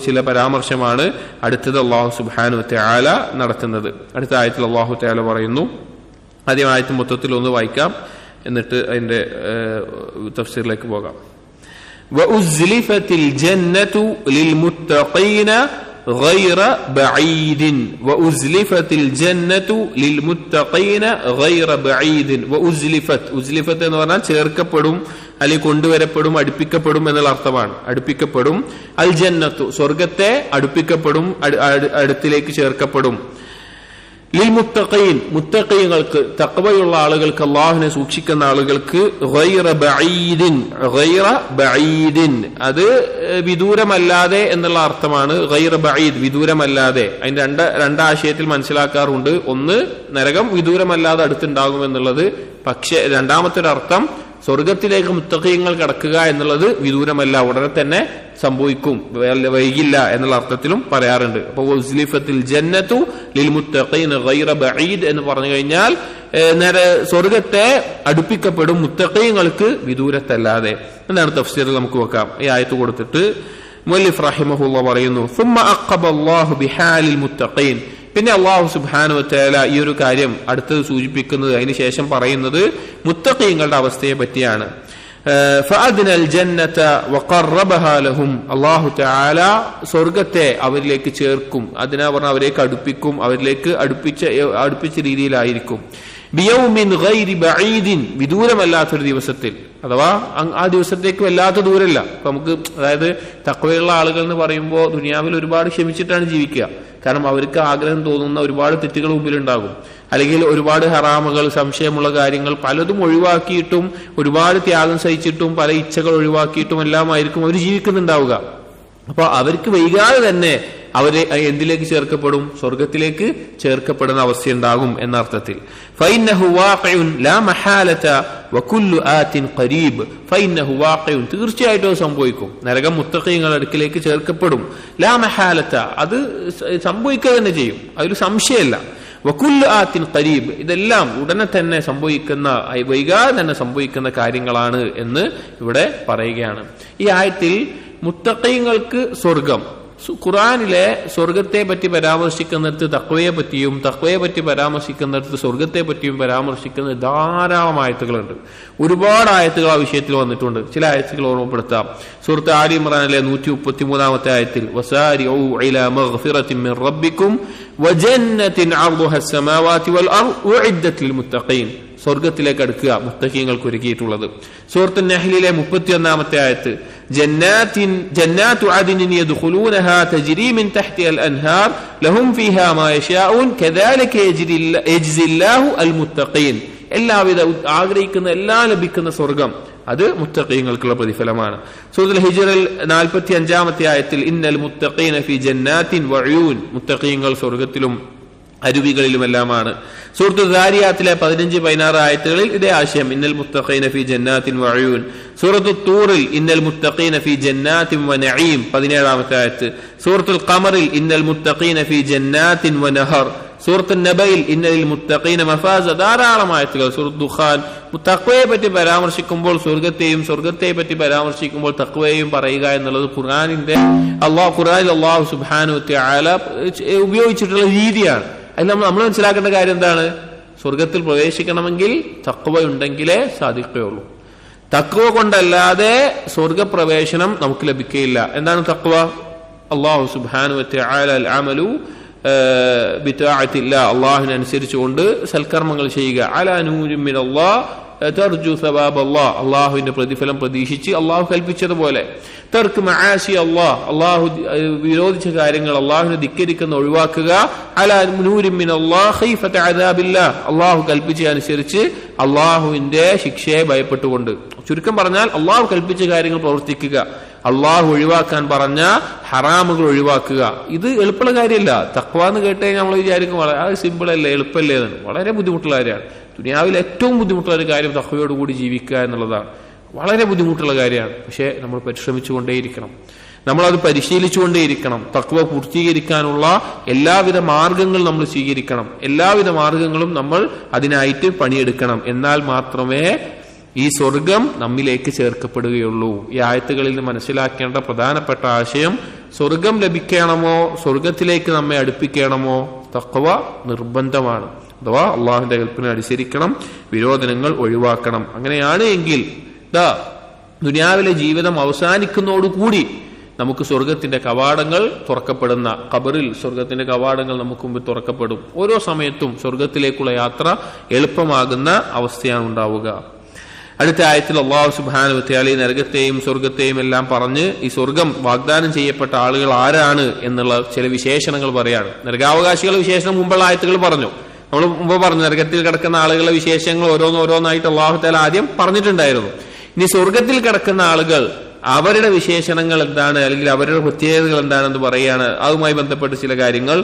ചില പരാമർശമാണ് അടുത്തത് അള്ളാഹു സുബ്ഹാനഹു വ തആല നടത്തുന്നത്. അടുത്ത ആയത്തിൽ അള്ളാഹു തആല പറയുന്നു, ആദ്യം ആയത്ത് മൊത്തത്തിൽ ഒന്ന് വായിക്കാം, എന്നിട്ട് അതിന്റെ തഫ്സീറിലേക്ക് പോകാം. وَأُزْلِفَتِ الْجَنَّةُ لِلْمُتَّقِينَ غَيْرَ بَعِيدٍ وَأُزْلِفَتِ الْجَنَّةُ لِلْمُتَّقِينَ غَيْرَ بَعِيدٍ ഉസ്ലിഫത്ത് എന്ന് പറഞ്ഞാൽ ചേർക്കപ്പെടും, അല്ലെങ്കിൽ കൊണ്ടുവരപ്പെടും, അടുപ്പിക്കപ്പെടും എന്നുള്ള അർത്ഥമാണ്. അടുപ്പിക്കപ്പെടും. അൽ ജന്നത്തു സ്വർഗത്തെ അടുപ്പിക്കപ്പെടും, അടുത്തിലേക്ക് ചേർക്കപ്പെടും. ലിൽ മുത്തഖീൻ മുത്തഖീങ്ങൾക്ക്, തഖ്വയുള്ള ആളുകൾക്ക്, അല്ലാഹുവിനെ സൂക്ഷിക്കുന്ന ആളുകൾക്ക് ഗൈറ ബഈദിൻ അത് വിദൂരമല്ലാതെ എന്നുള്ള അർത്ഥമാണ്. ഗൈറ ബഈദ് വിദൂരമല്ലാതെ, അതിന്റെ രണ്ടാശയത്തിൽ മനസ്സിലാക്കാറുണ്ട്. ഒന്ന്, നരകം വിദൂരമല്ലാതെ അടുത്തുണ്ടാകും എന്നുള്ളത്. പക്ഷെ രണ്ടാമത്തെ ഒരു അർത്ഥം സ്വർഗത്തിലേക്ക് മുത്തഖീങ്ങൾ കടക്കുക എന്നുള്ളത് വിദൂരമല്ല, ഉടനെ തന്നെ സംഭവിക്കും, വൈകില്ല എന്നുള്ള അർത്ഥത്തിലും പറയാറുണ്ട്. അപ്പൊ ഉസ്ലിഫത്തിൽ ജന്നത്തു ലിൽ മുത്തഖീന ഗൈറ ബഈദ് എന്ന് പറഞ്ഞു കഴിഞ്ഞാൽ സ്വർഗത്തെ അടുപ്പിക്കപ്പെടും മുത്തഖീങ്ങൾക്ക് വിദൂരത്തല്ലാതെ എന്നാണ് തഫ്സീറിൽ നമുക്ക് വെക്കാം. ഈ ആയത്ത് കൊടുത്തിട്ട് മുഅല്ലിഫ് റഹിമഹുല്ലാഹ് പറയുന്നു, ثم أقب الله بحال المتقين. പിന്നെ അല്ലാഹു സുബ്ഹാനഹു വ തആല ഈ ഒരു കാര്യം അടുത്തത് സൂചിപ്പിക്കുന്നത്, അതിന് ശേഷം പറയുന്നത് മുത്തഖീങ്ങളുടെ അവസ്ഥയെ പറ്റിയാണ്. فأدنى الجنة وقربها لهم. അല്ലാഹു തആല സ്വർഗത്തെ അവരിലേക്ക് ചേർക്കും, അതിനാ പറഞ്ഞ അവരേക്ക് അടുപ്പിക്കും, അവരിലേക്ക് അടുപ്പിച്ച രീതിയിലായിരിക്കും. ബിയൗമിൻ ഗൈരി ബഈദിൻ വിദൂരമല്ലാത്തൊരു ദിവസത്തിൽ, അഥവാ ആ ദിവസത്തേക്ക് വല്ലാത്ത ദൂരമല്ല. അപ്പൊ നമുക്ക്, അതായത് തഖ്വയുള്ള ആളുകൾ എന്ന് പറയുമ്പോൾ ദുനിയാവിൽ ഒരുപാട് ക്ഷമിച്ചിട്ടാണ് ജീവിക്കുക. കാരണം അവർക്ക് ആഗ്രഹം തോന്നുന്ന ഒരുപാട് തെറ്റുകൾ മുമ്പിലുണ്ടാകും, അല്ലെങ്കിൽ ഒരുപാട് ഹറാമുകൾ, സംശയമുള്ള കാര്യങ്ങൾ പലതും ഒഴിവാക്കിയിട്ടും, ഒരുപാട് ത്യാഗം സഹിച്ചിട്ടും, പല ഇച്ഛകൾ ഒഴിവാക്കിയിട്ടും എല്ലാമായിരിക്കും അവർ ജീവിക്കുന്നുണ്ടാവുക. അപ്പൊ അവർക്ക് വൈകാതെ തന്നെ അവരെ എന്തിലേക്ക് ചേർക്കപ്പെടും? സ്വർഗത്തിലേക്ക് ചേർക്കപ്പെടുന്ന അവസ്ഥയുണ്ടാകും എന്ന അർത്ഥത്തിൽ. ഫൈന്നഹു വാഖിഉൻ ലാ മഹാലത വകുല്ലു ആതിൻ ഖരീബ്. ഫൈന്നഹു വാഖിഉൻ തീർച്ചയായിട്ടും സംഭവിക്കും. നരകം മുത്തഖീങ്ങളുടെ അടുക്കിലേക്ക് ചേർക്കപ്പെടും. ലാ മഹാലത അത് സംഭവിക്കുക തന്നെ ചെയ്യും, അതിൽ സംശയമില്ല. വകുല്ലു ആതിൻ ഖരീബ് ഇതെല്ലാം ഉടനെ തന്നെ സംഭവിക്കുന്ന, വൈകാതെ തന്നെ സംഭവിക്കുന്ന കാര്യങ്ങളാണ് എന്ന് ഇവിടെ പറയുകയാണ്. ഈ ആയത്തിൽ മുത്തഖീങ്ങൾക്ക് സ്വർഗം, ഖുർആനിലെ സ്വർഗത്തെ പറ്റി പരാമർശിക്കുന്നിടത്ത് തഖ്വയെ പറ്റിയും, തഖ്വയെ പറ്റി പരാമർശിക്കുന്നിടത്ത് സ്വർഗത്തെ പറ്റിയും പരാമർശിക്കുന്ന ധാരാളം ആയത്തുകളുണ്ട്. ഒരുപാട് ആയത്തുകൾ ആ വിഷയത്തിൽ വന്നിട്ടുണ്ട്. ചില ആയത്തുകൾ ഓർമ്മപ്പെടുത്താം. സൂറത്ത് ആലി ഇംറാനിലെ 133 ആയത്തിൽ വസാരിഉ ഇലാ മഗ്ഫിറത്തിൻ മിൻ റബ്ബിക്കും വജന്നത്തിൻ അർദുഹാ അസ്സമാവാതി വൽ അർദ് ഉഇദ്ദത് ലിൽ മുത്തഖീൻ. സ്വർഗത്തിലേക്ക് അടുക്കുക മുത്തഖീങ്ങൾക്ക് ഒരുക്കിയിട്ടുള്ളത്. സൂറത്ത് നഹ്ലിലെ 31 ആയത്ത് ജന്നാത്തു അദ്നിൻ യദ്ഖുലൂനഹാ തജ്രി മിൻ തഹ്തിഹൽ അൻഹാർ ലഹും ഫീഹാ മാ യശാഊൻ കദാലിക യജ്സില്ലാഹു അൽ മുത്തഖീൻ. എല്ലാവിധ ആഗ്രഹിക്കുന്ന എല്ലാം ലഭിക്കുന്ന സ്വർഗം അത് മുത്തഖീങ്ങൾക്കുള്ള പ്രതിഫലമാണ്. സൂറത്തുൽ ഹിജ്റിൽ 45 ആയത്തിൽ ഇന്നൽ മുത്തഖീന ഫീ ജന്നാത്തിൻ വഉയൂൻ മുത്തഖീങ്ങൾ സ്വർഗത്തിലും അരുവികളിലുമെല്ലാമാണ്. സൂറത്തു ദാരിയാത്തിലെ 15-16 ആയത്തുകളിൽ ഇതേ ആശയം ഇന്നൽ മുത്തഖീന ഫീ ജന്നാത്തിൻ വഉയൂൻ. സൂറത്തു തൂറിൽ ഇന്നൽ മുത്തഖീന ഫീ ജന്നാത്തിൻ വനഈം 17 ആയത്ത്. സൂറത്തുൽ ഖമറിൽ ഇന്നൽ മുത്തഖീന ഫീ ജന്നാത്തിൻ വനഹർ. സൂറത്ത് നബയിൽ ഇന്നലിൽ മുത്തഖീന മഫാസ. ധാരാളം ആയത്തുകൾ. സൂറത്ത് ദുഖാൻ തഖ്വയെ പറ്റി പരാമർശിക്കുമ്പോൾ സ്വർഗത്തെയും, സ്വർഗത്തെ പറ്റി പരാമർശിക്കുമ്പോൾ തഖ്വയെയും പറയുക എന്നുള്ളത് ഖുർആനിൽ അല്ലാഹു സുബ്ഹാനഹു വ തആല ഉപയോഗിച്ചിട്ടുള്ള രീതിയാണ്. അതിൽ നമ്മൾ മനസ്സിലാക്കേണ്ട കാര്യം എന്താണ്? സ്വർഗത്തിൽ പ്രവേശിക്കണമെങ്കിൽ തഖ്വ ഉണ്ടെങ്കിലേ സാധിക്കുകയുള്ളൂ. തഖ്വ കൊണ്ടല്ലാതെ സ്വർഗപ്രവേശനം നമുക്ക് ലഭിക്കുകയില്ല. എന്താണ് തഖ്വ? അല്ലാഹു സുബ്ഹാനഹു വ തആല അൽ അമലു ബിതാഅത്തില്ലാ, അല്ലാഹുവിനെ അനുസരിച്ചുകൊണ്ട് സൽക്കർമ്മങ്ങൾ ചെയ്യുക. അലാ നൂരിൻ മിനല്ലാഹ് തർജു സവാബ് അല്ലാഹ്, അള്ളാഹുവിന്റെ പ്രതിഫലം പ്രതീക്ഷിച്ച് അള്ളാഹു കൽപ്പിച്ചതുപോലെ. തർക്ക് മആസി അല്ലാഹ്, അള്ളാഹു വിരോധിച്ച കാര്യങ്ങൾ അള്ളാഹുവിനെ ധിക്കരിക്കുന്ന ഒഴിവാക്കുക. അലാ നൂരിൻ മിനല്ലാഹ് ഖൈഫത അദാബില്ലാഹ്, അള്ളാഹു കൽപ്പിച്ച അനുസരിച്ച് അള്ളാഹുവിന്റെ ശിക്ഷയെ ഭയപ്പെട്ടുകൊണ്ട്. ചുരുക്കം പറഞ്ഞാൽ അള്ളാഹു കൽപ്പിച്ച കാര്യങ്ങൾ പ്രവർത്തിക്കുക, അള്ളാഹു ഒഴിവാക്കാൻ പറഞ്ഞ ഹറാമുകൾ ഒഴിവാക്കുക. ഇത് എളുപ്പമുള്ള കാര്യമല്ല. തഖ്വ എന്ന് കേട്ടേ നമ്മൾ വിചാരിക്കും അത് സിമ്പിൾ അല്ലേ, എളുപ്പമല്ലേ എന്ന്. വളരെ ബുദ്ധിമുട്ടുള്ള കാര്യമാണ്. ദുനിയാവിൽ ഏറ്റവും ബുദ്ധിമുട്ടുള്ള ഒരു കാര്യം തഖ്വയോടുകൂടി ജീവിക്കുക എന്നുള്ളതാണ്. വളരെ ബുദ്ധിമുട്ടുള്ള കാര്യമാണ്. പക്ഷേ നമ്മൾ പരിശ്രമിച്ചുകൊണ്ടേയിരിക്കണം, നമ്മളത് പരിശീലിച്ചുകൊണ്ടേയിരിക്കണം. തഖ്വ പൂർത്തീകരിക്കാനുള്ള എല്ലാവിധ മാർഗങ്ങളും നമ്മൾ സ്വീകരിക്കണം, എല്ലാവിധ മാർഗങ്ങളും നമ്മൾ അതിനായിട്ട് പണിയെടുക്കണം. എന്നാൽ മാത്രമേ ഈ സ്വർഗം നമ്മിലേക്ക് ചേർക്കപ്പെടുകയുള്ളൂ. ഈ ആയത്തുകളിൽ നിന്ന് മനസ്സിലാക്കേണ്ട പ്രധാനപ്പെട്ട ആശയം, സ്വർഗം ലഭിക്കണമോ, സ്വർഗത്തിലേക്ക് നമ്മെ അടുപ്പിക്കണമോ, തഖ്വ നിർബന്ധമാണ്. അഥവാ അള്ളാഹുവിന്റെ കൽപ്പന അനുസരിക്കണം, വിരോധനങ്ങൾ ഒഴിവാക്കണം. അങ്ങനെയാണ് എങ്കിൽ ദുനിയാവിലെ ജീവിതം അവസാനിക്കുന്നതോടുകൂടി നമുക്ക് സ്വർഗത്തിന്റെ കവാടങ്ങൾ തുറക്കപ്പെടുന്ന, ഖബറിൽ സ്വർഗത്തിന്റെ കവാടങ്ങൾ നമുക്ക് മുമ്പിൽ തുറക്കപ്പെടും. ഓരോ സമയത്തും സ്വർഗത്തിലേക്കുള്ള യാത്ര എളുപ്പമാകുന്ന അവസ്ഥയാണ് ഉണ്ടാവുക. അടുത്ത ആയത്തിൽ അല്ലാഹു സുബ്ഹാനഹു വ തആല നരകത്തെയും സ്വർഗത്തെയും എല്ലാം പറഞ്ഞ് ഈ സ്വർഗം വാഗ്ദാനം ചെയ്യപ്പെട്ട ആളുകൾ ആരാണ് എന്നുള്ള ചില വിശേഷണങ്ങൾ പറയാണ്. നരകാവകാശികളുടെ വിശേഷണം മുമ്പുള്ള ആയത്തുകൾ പറഞ്ഞു. നമ്മൾ മുമ്പ് പറഞ്ഞു നരകത്തിൽ കിടക്കുന്ന ആളുകളുടെ വിശേഷങ്ങൾ ഓരോന്നോരോന്നായിട്ട് അല്ലാഹു തആല ആദ്യം പറഞ്ഞിട്ടുണ്ടായിരുന്നു. ഇനി സ്വർഗത്തിൽ കിടക്കുന്ന ആളുകൾ, അവരുടെ വിശേഷണങ്ങൾ എന്താണ്, അല്ലെങ്കിൽ അവരുടെ പ്രത്യേകതകൾ എന്താണെന്ന് പറയാണ്. അതുമായി ബന്ധപ്പെട്ട് ചില കാര്യങ്ങൾ.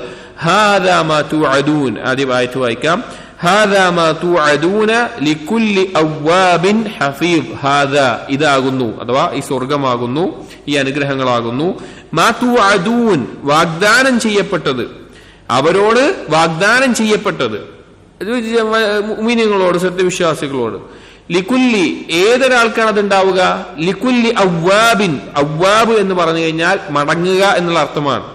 ഹാദാ മാ തുഅദൂൻ, ആദ്യം ആയത്ത് വായിക്കാം. ഹാദാ മാ തുഅദൂന ലികുല്ലി അവ്വാബിൻ ഹഫീദ്. ഹാദാ, ഇതാകുന്നു, അഥവാ ഈ സ്വർഗമാകുന്നു, ഈ അനുഗ്രഹങ്ങളാകുന്നു. മാ തുഅദൂൻ, വാഗ്ദാനം ചെയ്യപ്പെട്ടത്, അവരോട് വാഗ്ദാനം ചെയ്യപ്പെട്ടത്, മുഅ്മിനീങ്ങളോട്, സത്യവിശ്വാസികളോട്. ലിക്കുല്ലി, ഏതൊരാൾക്കാണ് അത് ഉണ്ടാവുക? ലിക്കുല്ലി അവ്വാബിൻ. അവ്വാബ് എന്ന് പറഞ്ഞു കഴിഞ്ഞാൽ മടങ്ങുക എന്നുള്ള അർത്ഥമാണ്.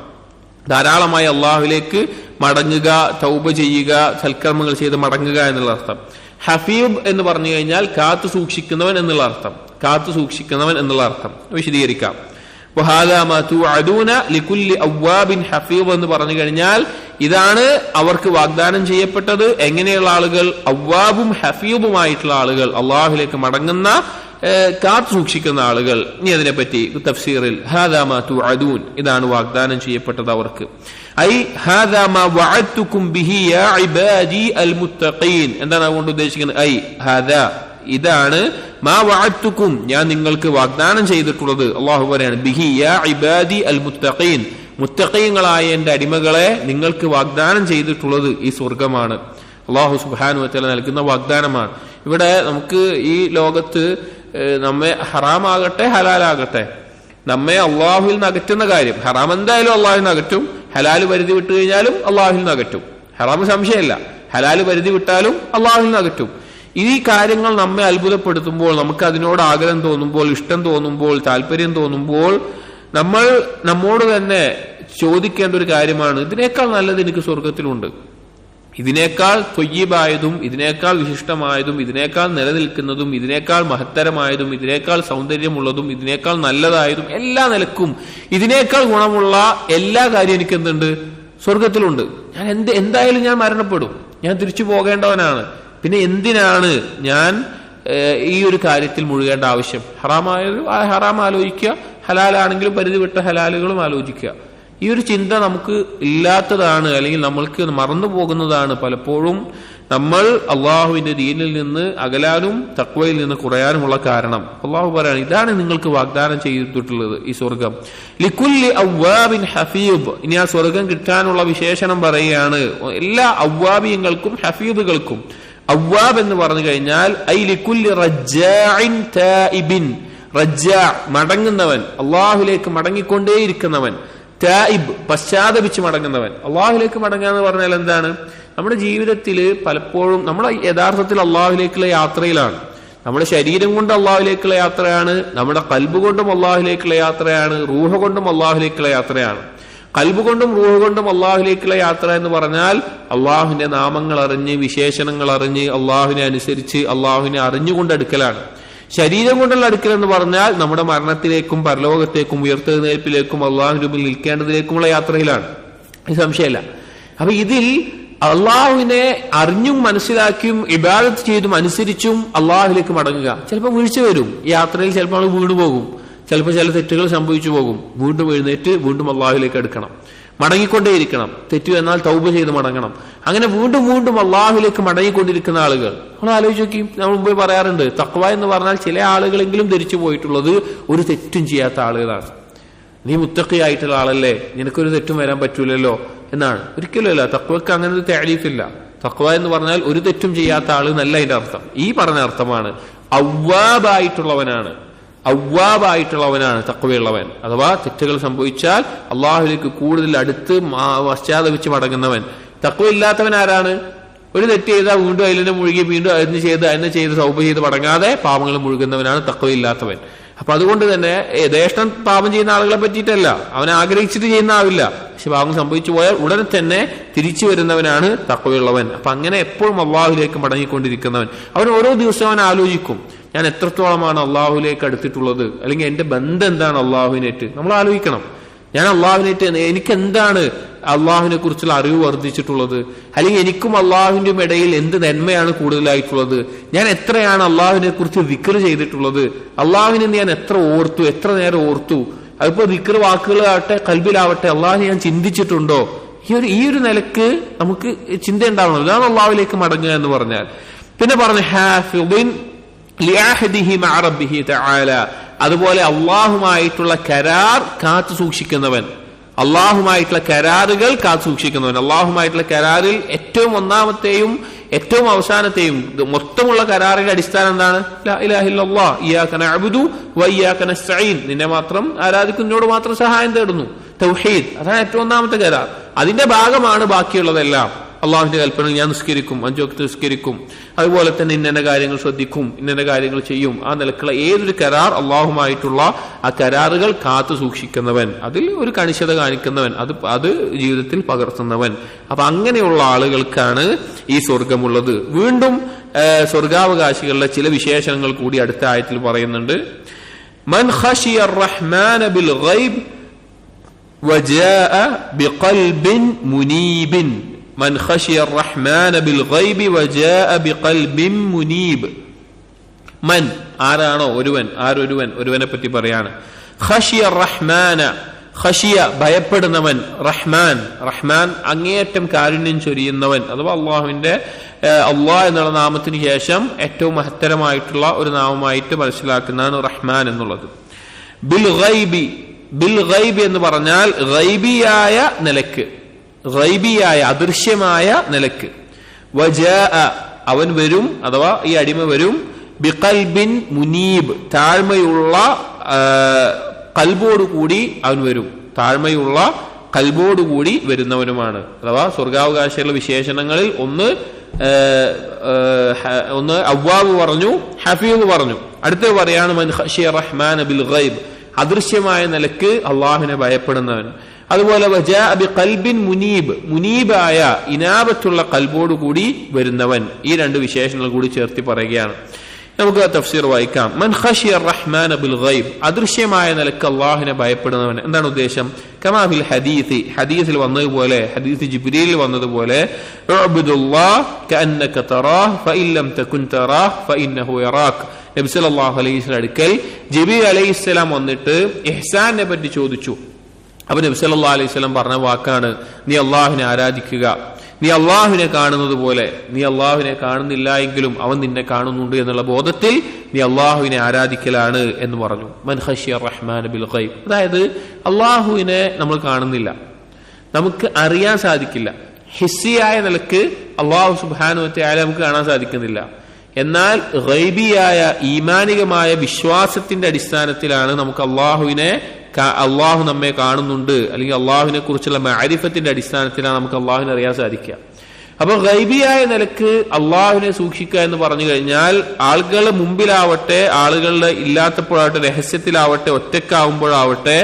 ധാരാളമായി അള്ളാഹുവിലേക്ക് മടങ്ങുക, തൗബ ചെയ്യുക, സൽക്കർമ്മങ്ങൾ ചെയ്ത് മടങ്ങുക എന്നുള്ള അർത്ഥം. ഹഫീബ് എന്ന് പറഞ്ഞു കഴിഞ്ഞാൽ കാത്തു സൂക്ഷിക്കുന്നവൻ എന്നുള്ള അർത്ഥം. കാത്തു സൂക്ഷിക്കുന്നവൻ എന്നുള്ള അർത്ഥം വിശദീകരിക്കാം. എന്ന് പറഞ്ഞു കഴിഞ്ഞാൽ ഇതാണ് അവർക്ക് വാഗ്ദാനം ചെയ്യപ്പെട്ടത്. എങ്ങനെയുള്ള ആളുകൾ? അവ്വാബും ഹഫീബുമായിട്ടുള്ള ആളുകൾ, അള്ളാഹുലേക്ക് മടങ്ങുന്ന, കാത്തു സൂക്ഷിക്കുന്ന ആളുകൾ. ഇനി അതിനെപ്പറ്റി തഫ്സീറിൽ ഹാദാ മാ തുഅദൂൻ, ഇതാണ് വാഗ്ദാനം ചെയ്യപ്പെട്ടത് അവർക്ക്. ഐ ഹാദാ മാ വഅദ്തുകും ബിഹി യാ ഇബാദി അൽ മുത്തഖീൻ. എന്താണ് അതുകൊണ്ട് ഉദ്ദേശിക്കുന്നത്? ഐ ഹാദാ, ഇതാണ് മാ വഅദ്തുകും, ഞാൻ നിങ്ങൾക്ക് വാഗ്ദാനം ചെയ്തിട്ടുള്ളത്. അല്ലാഹു പറയാണ് ബിഹി യാ ഇബാദി അൽ മുത്തഖീൻ, മുത്തഖീങ്ങളായ എന്റെ അടിമകളെ നിങ്ങൾക്ക് വാഗ്ദാനം ചെയ്തിട്ടുള്ളത് ഈ സ്വർഗമാണ്. അല്ലാഹു സുബ്ഹാനഹു വ തആല നൽകുന്ന വാഗ്ദാനമാണ്. ഇവിടെ നമുക്ക് ഈ ലോകത്ത് നമ്മെ ഹറാമാകട്ടെ ഹലാലാകട്ടെ, നമ്മെ അള്ളാഹുവിൽ നിന്ന് അകറ്റുന്ന കാര്യം, ഹറാം എന്തായാലും അള്ളാഹുവിൽ നിന്ന് അകറ്റും, ഹലാല് പരിധി വിട്ടു കഴിഞ്ഞാലും അള്ളാഹുവിൽ നിന്ന് അകറ്റും. ഹറാം സംശയമല്ല, ഹലാല് പരിധി വിട്ടാലും അള്ളാഹുവിൽ നിന്ന് അകറ്റും. ഈ കാര്യങ്ങൾ നമ്മെ അത്ഭുതപ്പെടുത്തുമ്പോൾ, നമുക്ക് അതിനോട് ആഗ്രഹം തോന്നുമ്പോൾ, ഇഷ്ടം തോന്നുമ്പോൾ, താല്പര്യം തോന്നുമ്പോൾ, നമ്മൾ നമ്മോട് തന്നെ ചോദിക്കേണ്ട ഒരു കാര്യമാണ്, ഇതിനേക്കാൾ നല്ലത് എനിക്ക് സ്വർഗത്തിലുണ്ട്, ഇതിനേക്കാൾ ത്വയ്യിബായതും, ഇതിനേക്കാൾ വിശിഷ്ടമായതും, ഇതിനേക്കാൾ നിലനിൽക്കുന്നതും, ഇതിനേക്കാൾ മഹത്തരമായതും, ഇതിനേക്കാൾ സൗന്ദര്യമുള്ളതും, ഇതിനേക്കാൾ നല്ലതായതും, എല്ലാ നിലക്കും ഇതിനേക്കാൾ ഗുണമുള്ള എല്ലാ കാര്യം എനിക്ക് എന്തുണ്ട്? സ്വർഗത്തിലുണ്ട്. ഞാൻ എന്തായാലും ഞാൻ മരണപ്പെടും, ഞാൻ തിരിച്ചു പോകേണ്ടവനാണ്. പിന്നെ എന്തിനാണ് ഞാൻ ഈ ഒരു കാര്യത്തിൽ മുഴുകേണ്ട ആവശ്യം? ഹറാമായാലും ഹറാം ആലോചിക്കുക, ഹലാലാണെങ്കിലും പരിധി വിട്ട ഹലാലുകളും ആലോചിക്കുക. ഈ ഒരു ചിന്ത നമുക്ക് ഇല്ലാത്തതാണ്, അല്ലെങ്കിൽ നമ്മൾക്ക് മറന്നു പോകുന്നതാണ്. പലപ്പോഴും നമ്മൾ അള്ളാഹുവിന്റെ ദീനിൽ നിന്ന് അകലാനും തഖ്വയിൽ നിന്ന് കുറയാനുമുള്ള കാരണം. അള്ളാഹു പറയാണ് ഇതാണ് നിങ്ങൾക്ക് വാഗ്ദാനം ചെയ്തിട്ടുള്ളത് ഈ സ്വർഗം. ലികുല്ലി അവ്വാബിൻ ഹഫീദ്. ഇനി ആ സ്വർഗം കിട്ടാനുള്ള വിശേഷണം പറയുകയാണ് എല്ലാ അവ്വാബിയങ്ങൾക്കും ഹഫീദുകൾക്കും. അവ്വാബ് എന്ന് പറഞ്ഞു കഴിഞ്ഞാൽ ഐ ലികുല്ലി റജ്ജാഇൻ തായിബിൻ. റജ്ജാ, മടങ്ങുന്നവൻ, അള്ളാഹുലേക്ക് മടങ്ങിക്കൊണ്ടേയിരിക്കുന്നവൻ. തായിബ്, പശ്ചാത്തപിച്ച് മടങ്ങുന്നവൻ. അള്ളാഹുലേക്ക് മടങ്ങുക എന്ന് പറഞ്ഞാൽ എന്താണ്? നമ്മുടെ ജീവിതത്തിൽ പലപ്പോഴും നമ്മൾ യഥാർത്ഥത്തിൽ അള്ളാഹുലേക്കുള്ള യാത്രയിലാണ്. നമ്മുടെ ശരീരം കൊണ്ട് അള്ളാഹുലേക്കുള്ള യാത്രയാണ്, നമ്മുടെ ഖൽബ് കൊണ്ടും അള്ളാഹുലേക്കുള്ള യാത്രയാണ്, റൂഹ് കൊണ്ടും അള്ളാഹുലേക്കുള്ള യാത്രയാണ്. ഖൽബ് കൊണ്ടും റൂഹ് കൊണ്ടും അള്ളാഹുലേക്കുള്ള യാത്ര എന്ന് പറഞ്ഞാൽ അള്ളാഹുവിന്റെ നാമങ്ങൾ അറിഞ്ഞ്, വിശേഷണങ്ങൾ അറിഞ്ഞ്, അള്ളാഹുവിനെ അനുസരിച്ച്, അള്ളാഹുവിനെ അറിഞ്ഞുകൊണ്ട് അടുക്കലാണ്. ശരീരം കൊണ്ടുള്ള അടുക്കൽ എന്ന് പറഞ്ഞാൽ നമ്മുടെ മരണത്തിലേക്കും പരലോകത്തേക്കും ഉയർത്തെഴുന്നേൽപ്പിലേക്കും അള്ളാഹു മുമ്പിൽ നിൽക്കേണ്ടതിലേക്കുമുള്ള യാത്രയിലാണ്, സംശയമല്ല. അപ്പൊ ഇതിൽ അള്ളാഹുവിനെ അറിഞ്ഞും മനസ്സിലാക്കിയും ഇബാദത്ത് ചെയ്തും അനുസരിച്ചും അള്ളാഹുലേക്ക് മടങ്ങുക. ചിലപ്പോൾ വീഴ്ച വരും, ഈ യാത്രയിൽ ചിലപ്പോൾ നമ്മൾ വീണു പോകും, ചിലപ്പോൾ ചില തെറ്റുകൾ സംഭവിച്ചു പോകും. വീണ്ടും എഴുന്നേറ്റ് വീണ്ടും അള്ളാഹുലേക്ക് അടുക്കണം, മടങ്ങിക്കൊണ്ടേയിരിക്കണം. തെറ്റു എന്നാൽ തൗബ ചെയ്ത് മടങ്ങണം. അങ്ങനെ വീണ്ടും വീണ്ടും അള്ളാഹുലേക്ക് മടങ്ങിക്കൊണ്ടിരിക്കുന്ന ആളുകൾ നമ്മൾ ആലോചിച്ച് നോക്കി. നമ്മൾ മുമ്പ് പറയാറുണ്ട്, തഖ്വ എന്ന് പറഞ്ഞാൽ ചില ആളുകളെങ്കിലും ധരിച്ചു പോയിട്ടുള്ളത് ഒരു തെറ്റും ചെയ്യാത്ത ആളുകളാണ്. നീ മുത്തഖിയായിട്ടുള്ള ആളല്ലേ, നിനക്കൊരു തെറ്റും വരാൻ പറ്റൂലല്ലോ എന്നാണ്. ഒരിക്കലുമല്ല, തഖ്വക്ക് അങ്ങനെ ഒരു തഅരീഫില്ല. തഖ്വ എന്ന് പറഞ്ഞാൽ ഒരു തെറ്റും ചെയ്യാത്ത ആള് എന്നല്ല അതിന്റെ അർത്ഥം. ഈ പറഞ്ഞ അർത്ഥമാണ് അവ്വാബായിട്ടുള്ളവനാണ് തഖ്വയുള്ളവൻ. അഥവാ തെറ്റുകൾ സംഭവിച്ചാൽ അള്ളാഹുലേക്ക് കൂടുതൽ അടുത്ത് പശ്ചാത്തപിച്ച് മടങ്ങുന്നവൻ. തഖ്വ ഇല്ലാത്തവൻ ആരാണ്? ഒരു തെറ്റ് ചെയ്താൽ വീണ്ടും അതിനെ മുഴുകി വീണ്ടും അതിന് ചെയ്ത് തൗബ ചെയ്ത് മടങ്ങാതെ പാപങ്ങൾ മുഴുകുന്നവനാണ് തഖ്വ ഇല്ലാത്തവൻ. അപ്പൊ അതുകൊണ്ട് തന്നെ ദേഷ്ണം പാപം ചെയ്യുന്ന ആളുകളെ പറ്റിയിട്ടല്ല, അവനെ ആഗ്രഹിച്ചിട്ട് ചെയ്യുന്ന ആവില്ല, പക്ഷെ പാപം സംഭവിച്ചു പോയാൽ ഉടനെ തന്നെ തിരിച്ചു വരുന്നവനാണ് തഖ്വയുള്ളവൻ. അപ്പൊ അങ്ങനെ എപ്പോഴും അള്ളാഹുലേക്ക് മടങ്ങിക്കൊണ്ടിരിക്കുന്നവൻ. അവൻ ഓരോ ദിവസവും അവൻ ആലോചിക്കും, ഞാൻ എത്രത്തോളമാണ് അള്ളാഹുലേക്ക് അടുത്തിട്ടുള്ളത്, അല്ലെങ്കിൽ എന്റെ ബന്ധം എന്താണ് അള്ളാഹുവിനേറ്റ്. നമ്മൾ ആലോചിക്കണം, ഞാൻ അള്ളാഹുവിനേറ്റ് എനിക്ക് എന്താണ് അള്ളാഹുവിനെ കുറിച്ചുള്ള അറിവ് വർദ്ധിച്ചിട്ടുള്ളത്, അല്ലെങ്കിൽ എനിക്കും അള്ളാഹുവിന്റെയും ഇടയിൽ എന്ത് നന്മയാണ് കൂടുതലായിട്ടുള്ളത്, ഞാൻ എത്രയാണ് അള്ളാഹുവിനെ കുറിച്ച് ദിക്ർ ചെയ്തിട്ടുള്ളത്, അള്ളാഹുവിനെ ഞാൻ എത്ര ഓർത്തു, എത്ര നേരം ഓർത്തു, അതിപ്പോ ദിക്ർ വാക്കുകളാവട്ടെ കൽബിലാവട്ടെ അള്ളാഹുവിനെ ഞാൻ ചിന്തിച്ചിട്ടുണ്ടോ. ഈ ഒരു നിലക്ക് നമുക്ക് ചിന്ത ഉണ്ടാവണം. ഇതാണ് അള്ളാഹുവിലേക്ക് മടങ്ങുക എന്ന് പറഞ്ഞാൽ. പിന്നെ പറഞ്ഞു ഹാഫിദിൻ ലിഅഹദിഹി മഅ റബ്ബിഹി തആല, അതുപോലെ അള്ളാഹുമായിട്ടുള്ള കരാർ കാത്തു സൂക്ഷിക്കുന്നവൻ, അള്ളാഹുമായിട്ടുള്ള കരാറുകൾ കാത്തു സൂക്ഷിക്കുന്നവൻ. അള്ളാഹുമായിട്ടുള്ള കരാറിൽ ഏറ്റവും ഒന്നാമത്തെയും ഏറ്റവും അവസാനത്തെയും മൊത്തമുള്ള കരാറിന്റെ അടിസ്ഥാനം എന്താണ്? ലാ ഇലാഹ ഇല്ലല്ലാഹ് ഇയ്യാക നഅ്ബുദു വ ഇയ്യാക നസ്തഈൻ, നിന്നെ മാത്രം ആരാധിക്കുന്നു, നിന്നോട് മാത്രം സഹായം തേടുന്നു. തൗഹീദ്, അതാണ് ഏറ്റവും ഒന്നാമത്തെ കരാർ. അതിന്റെ ഭാഗമാണ് ബാക്കിയുള്ളതെല്ലാം. അള്ളാഹുവിന്റെ കൽപ്പന, ഞാൻ നിസ്കരിക്കും, 5 വക്ത് നിസ്കരിക്കും, അതുപോലെ തന്നെ ഇന്ന കാര്യങ്ങൾ ശ്രദ്ധിക്കും, ഇന്ന കാര്യങ്ങൾ ചെയ്യും. ആ നിലക്കുള്ള ഏതൊരു കരാർ അള്ളാഹുമായിട്ടുള്ള ആ കരാറുകൾ കാത്തു സൂക്ഷിക്കുന്നവൻ, അതിൽ ഒരു കണിശത കാണിക്കുന്നവൻ, അത് ജീവിതത്തിൽ പകർത്തുന്നവൻ. അപ്പൊ അങ്ങനെയുള്ള ആളുകൾക്കാണ് ഈ സ്വർഗമുള്ളത്. വീണ്ടും സ്വർഗാവകാശികളുടെ ചില വിശേഷണങ്ങൾ കൂടി അടുത്ത ആയത്തിൽ പറയുന്നുണ്ട്. മൻ ഖശിയ റഹ്മാന ബിൽ ഗൈബ് വജാഅ ബിഖൽബിൻ മുനീബിൻ. മൻ ഖശിയ റഹ്മാന ബിൽ ഗൈബി വജാഅ ബിഖൽബിൻ മുനീബ്. മൻ ആരാണോ? ഒരുവനെ പറ്റി പറയാണ്. ഖശിയ റഹ്മാന, ഖശിയ ഭയപ്പെടുന്നവൻ, റഹ്മാൻ അങ്ങേയറ്റം കാരുണ്യം ചൊരിയുന്നവൻ. അഥവാ അള്ളാഹുവിന്റെ അള്ളാഹ് എന്നുള്ള നാമത്തിന് ശേഷം ഏറ്റവും മഹത്തരമായിട്ടുള്ള ഒരു നാമമായിട്ട് മനസ്സിലാക്കുന്നതാണ് റഹ്മാൻ എന്നുള്ളത്. ബിൽ ഗൈബി എന്ന് പറഞ്ഞാൽ ഗൈബിയായ നിലക്ക്, ഗൈബിയായ അദൃശ്യമായ നിലക്ക്. വജാഅ അവൻ വരും, അഥവാ ഈ അടിമ വരും. ബിഖൽബിൻ മുനീബ് താഴ്മയുള്ള കൽബോടുകൂടി അവൻ വരും, താഴ്മയുള്ള കൽബോടുകൂടി വരുന്നവനുമാണ്. അഥവാ സ്വർഗാവകാശികളുടെ വിശേഷണങ്ങളിൽ ഒന്ന് അവ്വാബ് പറഞ്ഞു, ഹഫീദ് പറഞ്ഞു. അടുത്ത് പറയാണ് മൻ ഖശിയ റഹ്മാന ബിൽ ഗൈബ്, അദൃശ്യമായ നിലക്ക് അള്ളാഹുവിനെ ഭയപ്പെടുന്നവൻ. അതുപോലെ വജാഅ ബിഖൽബിൻ മുനീബ്, മുനീബായ ഇനാബത്തുള്ള കൽബോടുകൂടി വരുന്നവൻ. ഈ രണ്ട് വിശേഷണങ്ങൾ കൂടി ചേർത്തി പറയുകയാണ്. നമുക്ക് തഫ്സീർ വായിക്കാം. മൻ ഖശിയ റഹ്മാന ബിൽ ഗൈബ്, അദൃശ്യമായ നിലക്ക് അള്ളാഹുവിനെ ഭയപ്പെടുന്നവൻ. എന്താണ് ഉദ്ദേശം? കമാ ഫിൽ ഹദീസിൽ വന്നതുപോലെ, ഹദീസ് ജിബ്രീൽ വന്നതുപോലെ, ഉഅ്ബുദുല്ലാഹ് കഅന്നക തറാഹ് ഫഇൻ ലം തകുൻ തറാഹ് ഫഇന്നഹു യറാക്. നബി സല്ലല്ലാഹു അലൈഹി വസല്ലം അടുക്കൽ ജിബ്രീൽ അലൈഹിസ്സലാം വന്നിട്ട് ഇഹ്സാനെ പറ്റി ചോദിച്ചു. അപ്പൊ നബി സല്ലല്ലാഹു അലൈഹി വസല്ലം പറഞ്ഞ വാക്കാണ്, നീ അള്ളാഹുവിനെ ആരാധിക്കുക, നീ അള്ളാഹുവിനെ കാണുന്നത് പോലെ. നീ അള്ളാഹുവിനെ കാണുന്നില്ല എങ്കിലും അവൻ നിന്നെ കാണുന്നുണ്ട് എന്നുള്ള ബോധത്തിൽ നീ അള്ളാഹുവിനെ ആരാധിക്കലാണ് എന്ന് പറഞ്ഞു. മൻ ഖശിയ റഹ്മാന ബിൽ ഗൈബ്, അതായത് അള്ളാഹുവിനെ നമ്മൾ കാണുന്നില്ല, നമുക്ക് അറിയാൻ സാധിക്കില്ല. ഹിസ്സിയായ നിലക്ക് അള്ളാഹു സുബ്ഹാനഹു വ തആല നമുക്ക് കാണാൻ സാധിക്കുന്നില്ല. എന്നാൽ ഗൈബിയായ ഈമാനികമായ വിശ്വാസത്തിന്റെ അടിസ്ഥാനത്തിലാണ് നമുക്ക് അള്ളാഹു നമ്മെ കാണുന്നുണ്ട്, അല്ലെങ്കിൽ അള്ളാഹുവിനെ കുറിച്ചുള്ള മഅരിഫത്തിന്റെ അടിസ്ഥാനത്തിലാണ് നമുക്ക് അള്ളാഹുവിനെ അറിയാൻ സാധിക്കുക. അപ്പൊ ഗൈബിയായ നിലക്ക് അള്ളാഹുവിനെ സൂക്ഷിക്കുക എന്ന് പറഞ്ഞു കഴിഞ്ഞാൽ ആളുകളുടെ മുമ്പിലാവട്ടെ, ആളുകളുടെ ഇല്ലാത്തപ്പോഴാവട്ടെ, രഹസ്യത്തിലാവട്ടെ, ഒറ്റക്കാവുമ്പോഴാവട്ടെ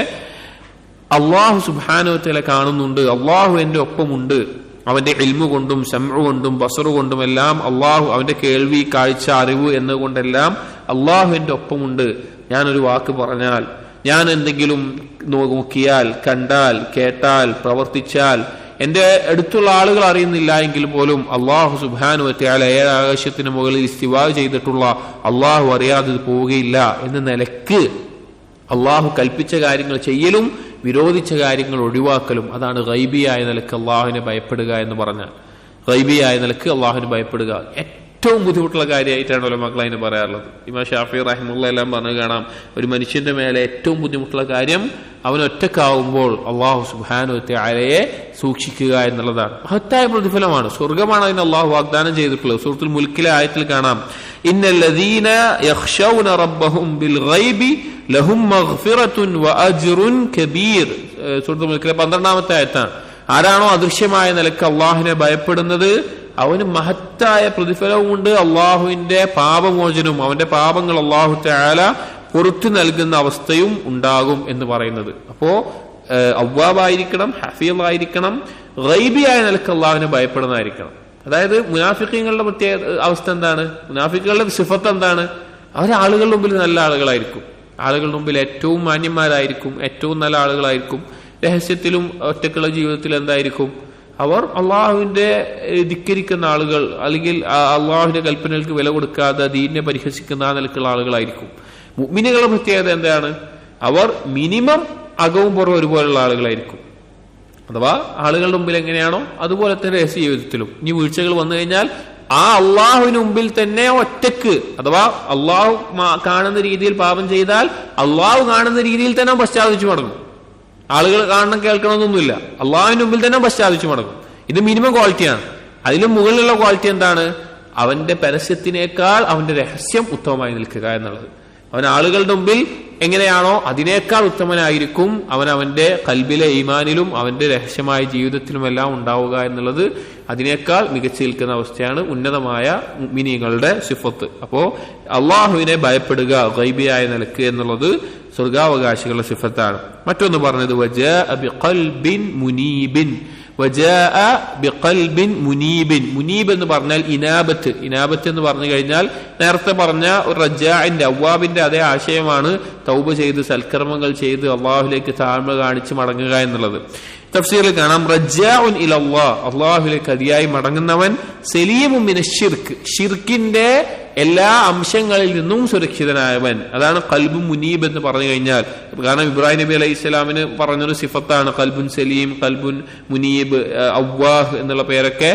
അള്ളാഹു സുബ്ഹാനഹു വ തആല കാണുന്നുണ്ട്, അള്ളാഹു എന്റെ ഒപ്പമുണ്ട്. അവന്റെ ഇൽമു കൊണ്ടും സമഉ കൊണ്ടും ബസറു കൊണ്ടും എല്ലാം അള്ളാഹു, അവന്റെ കേൾവി, കാഴ്ച, അറിവ് എന്നുകൊണ്ടെല്ലാം അള്ളാഹു എന്റെ ഒപ്പമുണ്ട്. ഞാനൊരു വാക്ക് പറഞ്ഞാൽ, ഞാൻ എന്തെങ്കിലും നോക്കിയാൽ, കണ്ടാൽ, കേട്ടാൽ, പ്രവർത്തിച്ചാൽ എന്റെ അടുത്തുള്ള ആളുകൾ അറിയുന്നില്ല എങ്കിൽ പോലും അള്ളാഹു സുബ്ഹാനഹു വ തആല ആകാശത്തിന് മുകളിൽ ഇസ്തിവാ ചെയ്തിട്ടുള്ള അള്ളാഹു അറിയാതെ പോവുകയില്ല എന്ന നിലക്ക് അള്ളാഹു കൽപ്പിച്ച കാര്യങ്ങൾ ചെയ്യലും വിരോധിച്ച കാര്യങ്ങൾ ഒഴിവാക്കലും, അതാണ് ഗൈബിയായ നിലക്ക് അള്ളാഹുവിനെ ഭയപ്പെടുക എന്ന് പറഞ്ഞാൽ. ഗൈബിയായ നിലക്ക് അള്ളാഹുവിനെ ഭയപ്പെടുക ഏറ്റവും ബുദ്ധിമുട്ടുള്ള കാര്യമായിട്ടാണ് ഉലമാക്കൾ അതിന് പറയാറുള്ളത്. ഇമാം ഷാഫി റഹിമഹുല്ലാഹ് എല്ലാം പറഞ്ഞു കാണാം, ഒരു മനുഷ്യന്റെ മേലെ ഏറ്റവും ബുദ്ധിമുട്ടുള്ള കാര്യം അവൻ ഒറ്റക്കാവുമ്പോൾ അള്ളാഹു സുബ്ഹാനഹു വ തആലയെ സൂക്ഷിക്കുക എന്നുള്ളതാണ്. മഹത്തായ പ്രതിഫലമാണ്, സ്വർഗമാണ് അതിന് അള്ളാഹു വാഗ്ദാനം ചെയ്തിട്ടുള്ളത്. സൂറത്തുൽ മുൽക്കിലെ ആയത്തിൽ കാണാം, ഇന്നല്ലദീന യഖ്ശൗന റബ്ബഹും ബിൽ ഗൈബി ലഹും മഗ്ഫിറത്തുൻ വഅജ്റുൻ കബീർ. സൂറത്തുൽ മുൽക്കിലെ 12ാമത്തെ ആയത്താണ്. ആരാണോ അദൃശ്യമായ നിലക്ക് അള്ളാഹുവിനെ ഭയപ്പെടുന്നത് അവന് മഹത്തായ പ്രതിഫലവുമുണ്ട്, അള്ളാഹുവിന്റെ പാപമോചനവും, അവന്റെ പാപങ്ങൾ അള്ളാഹു തആല പുറത്തു നൽകുന്ന അവസ്ഥയും ഉണ്ടാകും എന്ന് പറയുന്നത്. അപ്പോ അവ്വാബായിരിക്കണം, ഹഫീളായിരിക്കണം, ഗൈബിയായ നിലക്ക് അള്ളാഹുവിനെ ഭയപ്പെടുന്നതായിരിക്കണം. അതായത് മുനാഫിഖീങ്ങളുടെ പ്രത്യേക അവസ്ഥ എന്താണ്? മുനാഫിഖുകളുടെ സിഫത്ത് എന്താണ്? അവർ ആളുകളുടെ മുമ്പിൽ നല്ല ആളുകളായിരിക്കും, ആളുകളുടെ മുമ്പിൽ ഏറ്റവും മാന്യന്മാരായിരിക്കും, ഏറ്റവും നല്ല ആളുകളായിരിക്കും. രഹസ്യത്തിലും ഒറ്റക്കുള്ള ജീവിതത്തിലും എന്തായിരിക്കും? അവർ അള്ളാഹുവിന്റെ ധിക്കരിക്കുന്ന ആളുകൾ, അല്ലെങ്കിൽ അള്ളാഹുവിന്റെ കൽപ്പനകൾക്ക് വില കൊടുക്കാതെ ദീനിനെ പരിഹസിക്കുന്ന ആ നിലക്കുള്ള ആളുകളായിരിക്കും. മുഅ്മിനുകളുടെ പ്രത്യേകത എന്താണ്? അവർ മിനിമം അകവും പുറവും ഒരുപോലുള്ള ആളുകളായിരിക്കും. അഥവാ ആളുകളുടെ മുമ്പിൽ എങ്ങനെയാണോ അതുപോലെ തന്നെ രഹസ്യ ജീവിതത്തിലും. ഇനി വീഴ്ചകൾ വന്നു കഴിഞ്ഞാൽ ആ അള്ളാഹുവിന് മുമ്പിൽ തന്നെ ഒറ്റക്ക്, അഥവാ അള്ളാഹു കാണുന്ന രീതിയിൽ പാപം ചെയ്താൽ അള്ളാഹു കാണുന്ന രീതിയിൽ തന്നെ പശ്ചാത്തപിച്ചു മടങ്ങും. ആളുകൾ കാണണം കേൾക്കണമെന്നൊന്നുമില്ല, അള്ളാഹുവിന്റെ മുമ്പിൽ തന്നെ പശ്ചാത്തപിച്ചു മടങ്ങും. ഇത് മിനിമം ക്വാളിറ്റിയാണ്. അതിലും മുകളിലുള്ള ക്വാളിറ്റി എന്താണ്? അവന്റെ പരസ്യത്തിനേക്കാൾ അവന്റെ രഹസ്യം ഉത്തമമായി നിൽക്കുക എന്നുള്ളത്. അവൻ ആളുകളുടെ മുമ്പിൽ എങ്ങനെയാണോ അതിനേക്കാൾ ഉത്തമനായിരിക്കും അവൻ അവന്റെ ഖൽബിലെ ഈമാനിലും അവന്റെ രഹസ്യമായ ജീവിതത്തിലുമെല്ലാം ഉണ്ടാവുക എന്നുള്ളത്. അതിനേക്കാൾ മികച്ചു നിൽക്കുന്ന അവസ്ഥയാണ് ഉന്നതമായ മുഅ്മിനീങ്ങളുടെ സിഫത്ത്. അപ്പോ അള്ളാഹുവിനെ ഭയപ്പെടുക ഗൈബിയായ നിലക്ക് എന്നുള്ളത് സ്വർഗാവകാശികളുടെ സിഫത്താണ്. മറ്റൊന്ന് പറഞ്ഞത് വജാഅ ബിഖൽബിൻ മുനീബിൻ. വജാഅ ബിഖൽബിൻ മുനീബിൻ. മുനീബ് എന്ന് പറഞ്ഞാൽ ഇനാബത്ത്. ഇനാബത്ത് എന്ന് പറഞ്ഞു കഴിഞ്ഞാൽ നേരത്തെ പറഞ്ഞ ഒരു റജാഇന്റെ അവ്വാബിന്റെ അതേ ആശയമാണ്. തൗബ ചെയ്ത് സൽക്കർമ്മങ്ങൾ ചെയ്ത് അള്ളാഹുലേക്ക് താഴ്മ കാണിച്ച് മടങ്ങുക എന്നുള്ളത്. തഫ്സീറിൽ കാണാം, റജാഉൻ ഇലല്ലാഹ്, അള്ളാഹുലേക്ക് അതിയായി മടങ്ങുന്നവൻ, സലീമുൻ മിനശ്ശിർക്ക്, ഷിർക്കിന്റെ എല്ലാ അംശങ്ങളിൽ നിന്നും സുരക്ഷിതനായവൻ. അതാണ് ഖൽബുൻ മുനീബ് എന്ന് പറഞ്ഞു കഴിഞ്ഞാൽ. കാരണം ഇബ്രാഹിം നബി അലൈഹി ഇസ്ലാമിന് പറഞ്ഞൊരു സിഫത്താണ് ഖൽബുൻ സലീം, ഖൽബുൻ മുനീബ്, അവ്വാഹ് എന്നുള്ള പേരൊക്കെ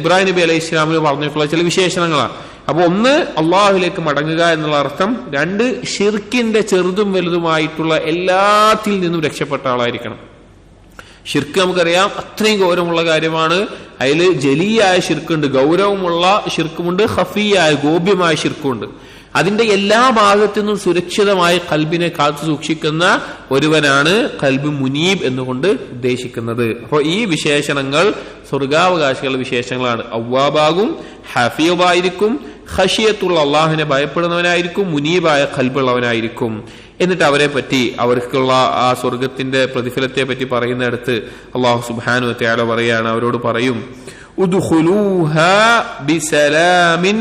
ഇബ്രാഹിം നബി അലൈഹി ഇസ്ലാമിന് പറഞ്ഞിട്ടുള്ള ചില വിശേഷണങ്ങളാണ്. അപ്പൊ ഒന്ന് അള്ളാഹുലേക്ക് മടങ്ങുക എന്നുള്ള അർത്ഥം, രണ്ട് ഷിർക്കിന്റെ ചെറുതും വലുതുമായിട്ടുള്ള എല്ലാത്തിൽ നിന്നും രക്ഷപ്പെട്ട ആളായിരിക്കണം. ഷിർക്ക് നമുക്കറിയാം അത്രയും ഗൗരവമുള്ള കാര്യമാണ്. അതിൽ ജലിയായ ഷിർക്കുണ്ട്, ഗൗരവമുള്ള ഷിർക്കുമുണ്ട്, ഖഫിയായ ഗോപ്യമായ ഷിർക്കുണ്ട്. അതിന്റെ എല്ലാ ഭാഗത്തു നിന്നും സുരക്ഷിതമായി ഖൽബിനെ കാത്തു സൂക്ഷിക്കുന്ന ഒരുവനാണ് ഖൽബ് മുനീബ് എന്നുകൊണ്ട് ഉദ്ദേശിക്കുന്നത്. അപ്പോൾ ഈ വിശേഷണങ്ങൾ സ്വർഗാവകാശികളുടെ വിശേഷങ്ങളാണ്. അവ്വാബാകും, ഹഫീബായിരിക്കും, ഖശിയത്തുള്ള അള്ളാഹുവിനെ ഭയപ്പെടുന്നവനായിരിക്കും, മുനീബായ ഖൽബുള്ളവനായിരിക്കും. എന്നിട്ട് അവരെ പറ്റി, അവർക്കുള്ള ആ സ്വർഗത്തിന്റെ പ്രതിഫലത്തെ പറ്റി പറയുന്നിടത്ത് അള്ളാഹു സുബ്ഹാനഹു വ തആല പറയാണ്, അവരോട് പറയും, ഉദ്ഖുലൂഹാ ബിസലാമിൻ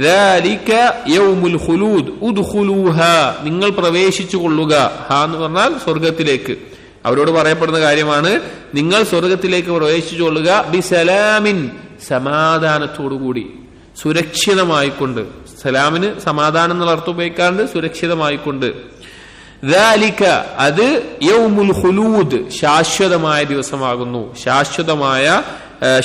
ദാലിക യൗമുൽ ഖുലൂദ്. ഉദ്ഖുലൂഹാ, നിങ്ങൾ പ്രവേശിച്ചു കൊള്ളുക. ഹാ എന്ന് പറഞ്ഞാൽ സ്വർഗത്തിലേക്ക്. അവരോട് പറയപ്പെടുന്ന കാര്യമാണ്, നിങ്ങൾ സ്വർഗത്തിലേക്ക് പ്രവേശിച്ചു കൊള്ളുക. ബിസലാമിൻ, സമാധാനത്തോടുകൂടി, സുരക്ഷിതമായിക്കൊണ്ട്. സലാമിന് സമാധാനം എന്നുള്ള അർത്ഥം ഉപയോഗിക്കാറുണ്ട്, സുരക്ഷിതമായിക്കൊണ്ട്. ദാലിക, അത് യൗമുൽ ഖുലൂദ്, ശാശ്വതമായ ദിവസമാകുന്നു,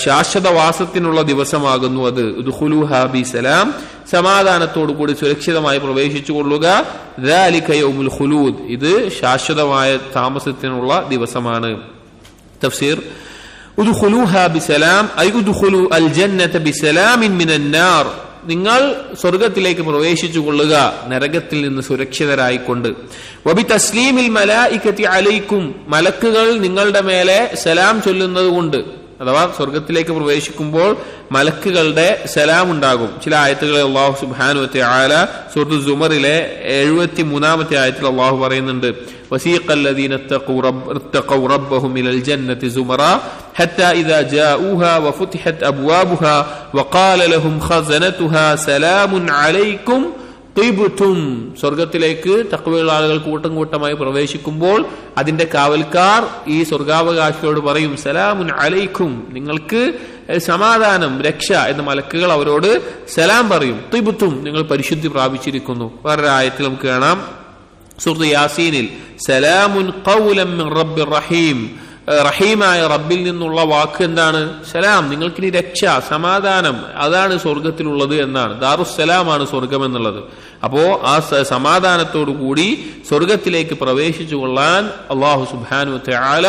ശാശ്വതവാസത്തിനുള്ള ദിവസമാകുന്നു അത്. ഉദ്ഖുലൂഹാ ബിസലാം, സമാധാനത്തോടു കൂടി സുരക്ഷിതമായി പ്രവേശിച്ചു കൊള്ളുക. ദാലിക യൗമുൽ ഖുലൂദ്, ഇത് ശാശ്വതമായ താമസത്തിനുള്ള ദിവസമാണ്. തഫ്സീർ, ഉദ്ഖുലൂഹാ ബിസലാം ഐ ഉദ്ഖുലൂ അൽ ജന്നത ബിസലാമിൻ മിനൻ നാർ, നിങ്ങൾ സ്വർഗത്തിലേക്ക് പ്രവേശിച്ചു കൊള്ളുക നരകത്തിൽ നിന്ന് സുരക്ഷിതരായിക്കൊണ്ട്. വബി തസ്ലീമിൽ മലായികതി അലൈക്കും, മലക്കുകൾ നിങ്ങളുടെ മേലെ സലാം ചൊല്ലുന്നത് കൊണ്ട്. അഥവാ സ്വർഗത്തിലേക്ക് പ്രവേശിക്കുമ്പോൾ മലക്കുകളുടെ സലാം ഉണ്ടാകും. ചില ആയത്തുകളിൽ അല്ലാഹു സുബ്ഹാനഹു വ തആല സൂറത്തു സുമറിലെ 73ാമത്തെ ആയത്തിൽ അല്ലാഹു പറയുന്നുണ്ട്, വസീഖല്ലദീന ഇത്തഖൂ റബ്ബഹും ഇലൽ ജന്നതി സുമറാ ഹത്താ ഇദാ ജാഊഹാ വഫുതിഹത് അബ്വാബുഹാ വഖാല ലഹും ഖസനതുഹാ സലാമുൻ അലൈക്കും തിബ്തും, സ്വർഗത്തിലേക്ക് തഖ്വയുള്ള ആളുകൾ കൂട്ടം കൂട്ടമായി പ്രവേശിക്കുമ്പോൾ അതിന്റെ കാവൽക്കാർ ഈ സ്വർഗാവകാശികളോട് പറയും, സലാമുൻ അലൈക്കും, നിങ്ങൾക്ക് സമാധാനം, രക്ഷ എന്ന് മലക്കുകൾ അവരോട് സലാം പറയും. തിബ്തും, നിങ്ങൾ പരിശുദ്ധി പ്രാപിച്ചിരിക്കുന്നു. വേറൊരു ആയത്തിൽ നമുക്ക് കാണാം സൂറത്ത് യാസീനിൽ, സലാമുൻ ഖൗലൻ മിൻ റബ്ബിർ റഹീം, റഹീമായ റബ്ബിൽ നിന്നുള്ള വാക്ക് എന്താണ്? സലാം, നിങ്ങൾക്കിനി രക്ഷ, സമാധാനം, അതാണ് സ്വർഗത്തിലുള്ളത് എന്നാണ്. ദാറുസ്സലാമാണ് സ്വർഗം എന്നുള്ളത്. അപ്പോ ആ സമാധാനത്തോടു കൂടി സ്വർഗത്തിലേക്ക് പ്രവേശിച്ചു കൊള്ളാൻ അല്ലാഹു സുബ്ഹാനഹു വ തആല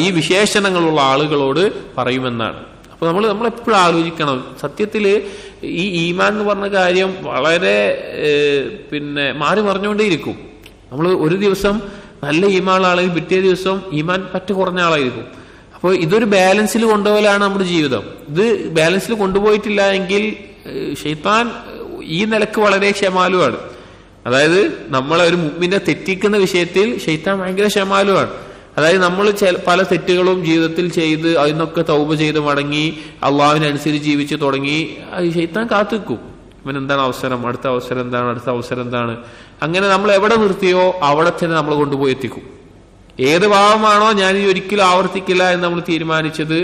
ഈ വിശേഷണങ്ങളുള്ള ആളുകളോട് പറയുമെന്നാണ്. അപ്പൊ നമ്മളെപ്പോഴും ആലോചിക്കണം, സത്യത്തില് ഈ ഈമാൻ എന്ന് പറഞ്ഞ കാര്യം വളരെ മാറി മറിഞ്ഞുകൊണ്ടേയിരിക്കും. നമ്മൾ ഒരു ദിവസം നല്ല ഈമാൻ ആളായിരിക്കും, പിറ്റേ ദിവസം ഈമാൻ പറ്റ കുറഞ്ഞ ആളായിരിക്കും. അപ്പോൾ ഇതൊരു ബാലൻസിൽ കൊണ്ടുപോകലാണ് നമ്മുടെ ജീവിതം. ഇത് ബാലൻസിൽ കൊണ്ടുപോയിട്ടില്ല എങ്കിൽ ശൈത്താൻ ഈ നിലക്ക് വളരെ ക്ഷമാലുവാണ്. അതായത് നമ്മളെ ഒരു മുഅ്മിനെ തെറ്റിക്കുന്ന വിഷയത്തിൽ ശൈത്താൻ ഭയങ്കര ക്ഷമാലുവാണ്. അതായത് നമ്മൾ പല തെറ്റുകളും ജീവിതത്തിൽ ചെയ്ത് അതിനൊക്കെ തൗബ ചെയ്ത് മടങ്ങി അള്ളാഹുവിനനുസരിച്ച് ജീവിച്ച് തുടങ്ങി ശൈത്താൻ കാത്തുവെക്കും. ഇവൻ എന്താണ് അവസരം, അടുത്ത അവസരം എന്താണ്, അടുത്ത അവസരം എന്താണ്. അങ്ങനെ നമ്മൾ എവിടെ നിർത്തിയോ അവിടെ തന്നെ നമ്മൾ കൊണ്ടുപോയി എത്തിക്കും. ഏത് ഭാവമാണോ ഞാൻ ഇനി ഒരിക്കലും ആവർത്തിക്കില്ല എന്ന് നമ്മൾ തീരുമാനിച്ചത്,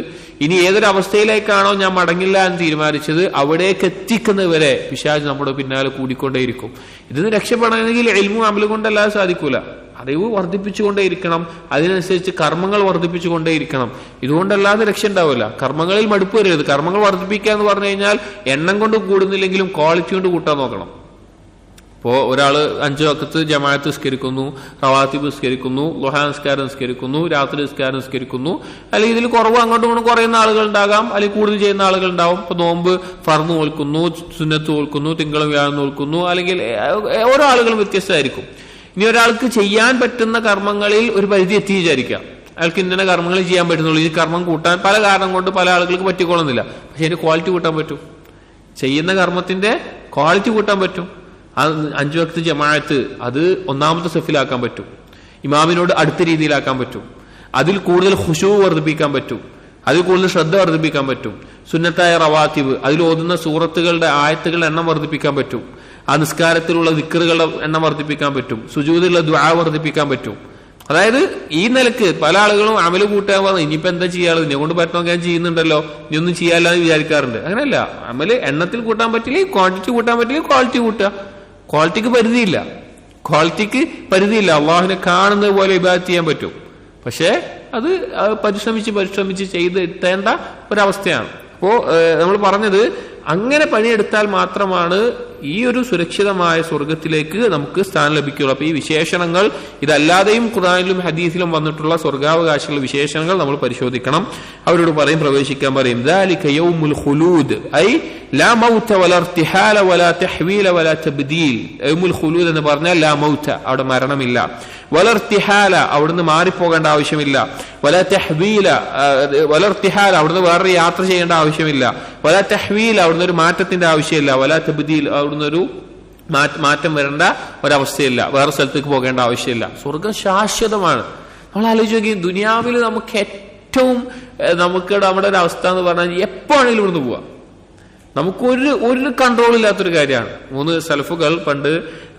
ഇനി ഏതൊരു അവസ്ഥയിലേക്കാണോ ഞാൻ മടങ്ങില്ല എന്ന് തീരുമാനിച്ചത്, അവിടേക്ക് എത്തിക്കുന്നവരെ പിശാച് നമ്മുടെ പിന്നാലെ കൂടിക്കൊണ്ടേയിരിക്കും. ഇതിന് രക്ഷപ്പെടണമെങ്കിൽ ഇൽമും അമലും കൊണ്ടല്ലാതെ സാധിക്കൂല. അറിവ് വർദ്ധിപ്പിച്ചുകൊണ്ടേയിരിക്കണം, അതിനനുസരിച്ച് കർമ്മങ്ങൾ വർദ്ധിപ്പിച്ചുകൊണ്ടേയിരിക്കണം. ഇതുകൊണ്ടല്ലാതെ രക്ഷ ഉണ്ടാവില്ല. കർമ്മങ്ങളിൽ മടുപ്പ് വരരുത്. കർമ്മങ്ങൾ വർദ്ധിപ്പിക്കുക എന്ന് പറഞ്ഞു കഴിഞ്ഞാൽ എണ്ണം കൊണ്ട് കൂടുന്നില്ലെങ്കിലും ക്വാളിറ്റി കൊണ്ട് കൂട്ടാൻ നോക്കണം. ഇപ്പോ ഒരാള് 5 വഖത്ത് ജമാഅത്ത് നിസ്കരിക്കുന്നു, റവാത്തിബ് നിസ്കരിക്കുന്നു, ളുഹാ നിസ്കാരം നിസ്കരിക്കുന്നു, രാത്രി നിസ്കാരം നിസ്കരിക്കുന്നു, അല്ലെങ്കിൽ ഇതിൽ കുറവ് അങ്ങോട്ടും ഇങ്ങോട്ടും കുറയുന്ന ആളുകൾ ഉണ്ടാകാം, അല്ലെങ്കിൽ കൂടുതൽ ചെയ്യുന്ന ആളുകൾ ഉണ്ടാവും. ഇപ്പൊ നോമ്പ് ഫർദ് നോൽക്കുന്നു, സുന്നത്ത് നോൽക്കുന്നു, തിങ്കളും വ്യാഴം നോൽക്കുന്നു, അല്ലെങ്കിൽ ഓരോ ആളുകളും വ്യത്യസ്തമായിരിക്കും. ഇനി ഒരാൾക്ക് ചെയ്യാൻ പറ്റുന്ന കർമ്മങ്ങളിൽ ഒരു പരിധി എത്തി വിചാരിക്കാം, അയാൾക്ക് ഇന്ന കർമ്മങ്ങൾ ചെയ്യാൻ പറ്റുന്നുള്ളൂ. ഈ കർമ്മം കൂട്ടാൻ പല കാരണം കൊണ്ട് പല ആളുകൾക്ക് പറ്റിക്കൊള്ളുന്നില്ല. പക്ഷെ അതിന്റെ ക്വാളിറ്റി കൂട്ടാൻ പറ്റും, ചെയ്യുന്ന കർമ്മത്തിന്റെ ക്വാളിറ്റി കൂട്ടാൻ പറ്റും. 5 വഖത്ത് ജമാഅത്ത് അത് ഒന്നാമത്തെ സഫിലാക്കാൻ പറ്റും, ഇമാമിനോട് അടുത്ത രീതിയിലാക്കാൻ പറ്റും, അതിൽ കൂടുതൽ ഖുശൂ വർദ്ധിപ്പിക്കാൻ പറ്റും, അതിൽ കൂടുതൽ ശ്രദ്ധ വർദ്ധിപ്പിക്കാൻ പറ്റും. സുന്നത്തായ റവാത്തിബ്, അതിൽ ഓതുന്ന സൂറത്തുകളുടെ ആയത്തുകളുടെ എണ്ണം വർദ്ധിപ്പിക്കാൻ പറ്റും, ആ നിസ്കാരത്തിലുള്ള ദിക്റുകളുടെ എണ്ണം വർദ്ധിപ്പിക്കാൻ പറ്റും, സുജൂദിലുള്ള ദുആ വർദ്ധിപ്പിക്കാൻ പറ്റും. അതായത് ഈ നിലക്ക് പല ആളുകളും അമല് കൂട്ടാൻ പറഞ്ഞു, ഇനിയിപ്പോ എന്താ ചെയ്യാറ്, ഇതിനെ കൊണ്ട് പറ്റണമെങ്കിൽ ഞാൻ ചെയ്യുന്നുണ്ടല്ലോ, ഇനി ഒന്നും ചെയ്യാല്ലാന്ന് വിചാരിക്കാറുണ്ട്. അങ്ങനെയല്ല, അമല് എണ്ണത്തിൽ കൂട്ടാൻ പറ്റില്ല, ക്വാണ്ടിറ്റി കൂട്ടാൻ പറ്റില്ല, ക്വാളിറ്റി കൂട്ടുക. ക്വാളിറ്റിക്ക് പരിധിയില്ല. അള്ളാഹുവിനെ കാണുന്നത് പോലെ ഇബാദത്ത് ചെയ്യാൻ പറ്റും. പക്ഷെ അത് പരിശ്രമിച്ച് ചെയ്ത് എത്തേണ്ട ഒരവസ്ഥയാണ്. അപ്പോ നമ്മൾ പറഞ്ഞത് അങ്ങനെ പണിയെടുത്താൽ മാത്രമാണ് ഈ ഒരു സുരക്ഷിതമായ സ്വർഗത്തിലേക്ക് നമുക്ക് സ്ഥാനം ലഭിക്കുകയുള്ളൂ. അപ്പൊ ഈ വിശേഷണങ്ങൾ ഇതല്ലാതെയും ഖുർആനിലും ഹദീസിലും വന്നിട്ടുള്ള സ്വർഗാവകാശികളുടെ വിശേഷണങ്ങൾ നമ്മൾ പരിശോധിക്കണം. അവരോട് പ്രവേശിക്കാൻ പറയും ദാലിക യൗമുൽ ഖുലൂദ് ഐ ലാ മൗത വലാ ഇർതിഹാല വലാ തഹ്വീല വലാ തബ്ദീൽ. യൗമുൽ ഖുലൂദ് എന്ന് പറഞ്ഞാൽ ലാ മൗത, അവിടെ മരണമില്ല, വലാ ഇർതിഹാല, അവിടുന്ന് മാറിപ്പോകേണ്ട ആവശ്യമില്ല, വലാ തഹ്വീല, വലാ ഇർതിഹാല, അവിടുന്ന് വേറെ യാത്ര ചെയ്യേണ്ട ആവശ്യമില്ല, വലാ തഹ്വീല, അവിടുന്ന് ഒരു മാറ്റത്തിന്റെ ആവശ്യമില്ല, വലാ തബ്ദീൽ, അവിടുന്ന് ഒരു മാറ്റം വരേണ്ട ഒരവസ്ഥയില്ല, വേറെ സ്ഥലത്തേക്ക് പോകേണ്ട ആവശ്യമില്ല. സ്വർഗം ശാശ്വതമാണ്. നമ്മൾ ആലോചിച്ച് നോക്കി, ദുനിയാവിൽ നമുക്ക് ഏറ്റവും നമ്മുടെ ഒരു അവസ്ഥ എന്ന് പറഞ്ഞാൽ എപ്പോഴാണെങ്കിലും ഇവിടുന്ന് പോവാം. നമുക്കൊരു കൺട്രോൾ ഇല്ലാത്തൊരു കാര്യമാണ്. 3 സൽഫുകൾ പണ്ട്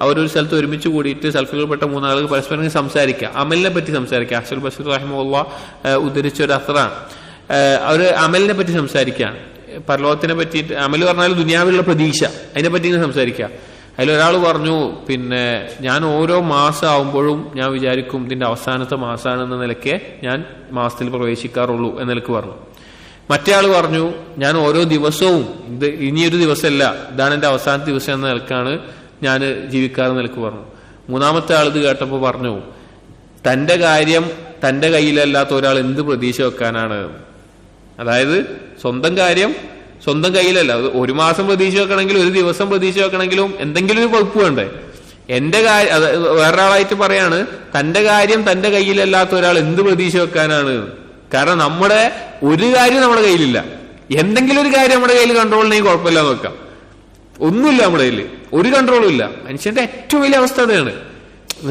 അവരൊരു സ്ഥലത്ത് ഒരുമിച്ച് കൂടിയിട്ട് സൽഫുകൾപ്പെട്ട 3 ആളുകൾ പരസ്പരം സംസാരിക്കുക, അമലിനെ പറ്റി സംസാരിക്കുക. അഹ്സനുൽ ബസ്രി റഹിമഹുല്ലാഹ് ഉദ്ധരിച്ച ഒരു അസറാണ്. അവര് അമലിനെ പറ്റി സംസാരിക്കുകയാണ്, പരലോകത്തിനെ പറ്റിയിട്ട്. അമൽ പറഞ്ഞാൽ ദുനിയാവിലുള്ള പ്രതീക്ഷ, അതിനെ പറ്റി സംസാരിക്കുക. അതിലൊരാൾ പറഞ്ഞു, ഞാൻ ഓരോ മാസം ആവുമ്പോഴും ഞാൻ വിചാരിക്കും ഇതിന്റെ അവസാനത്തെ മാസമാണെന്ന നിലയ്ക്ക് ഞാൻ മാസത്തിൽ പ്രവേശിക്കാറുള്ളൂ എന്ന നിലക്ക് പറഞ്ഞു. മറ്റേ ആൾ പറഞ്ഞു, ഞാൻ ഓരോ ദിവസവും ഇത് ഇനിയൊരു ദിവസമല്ല, ഇതാണ് എന്റെ അവസാനത്തെ ദിവസം എന്ന നിലക്കാണ് ഞാൻ ജീവിക്കാറെന്ന നിലക്ക് പറഞ്ഞു. 3-ാമത്തെ ആൾ ഇത് കേട്ടപ്പോൾ പറഞ്ഞു, തന്റെ കാര്യം തന്റെ കയ്യിലല്ലാത്ത ഒരാൾ എന്ത് പ്രതീക്ഷ വെക്കാനാണ്. അതായത് സ്വന്തം കാര്യം സ്വന്തം കയ്യിലല്ല. 1 മാസം പ്രതീക്ഷ വെക്കണമെങ്കിലും 1 ദിവസം പ്രതീക്ഷ വെക്കണമെങ്കിലും എന്തെങ്കിലും ഒരു വകുപ്പ് വേണ്ടേ. എന്റെ കാര്യം വേറൊരാളായിട്ട് പറയാണ്, തന്റെ കാര്യം തന്റെ കയ്യിലല്ലാത്ത ഒരാൾ എന്ത് പ്രതീക്ഷ വെക്കാനാണ്. കാരണം നമ്മുടെ ഒരു കാര്യം നമ്മുടെ കയ്യിലില്ല, എന്തെങ്കിലും ഒരു കാര്യം നമ്മുടെ കയ്യിൽ കൺട്രോളിനെങ്കിൽ കുഴപ്പമില്ല നോക്കാം. ഒന്നുമില്ല നമ്മുടെ കയ്യിൽ, ഒരു കൺട്രോളും ഇല്ല. മനുഷ്യന്റെ ഏറ്റവും വലിയ അവസ്ഥ അതാണ്.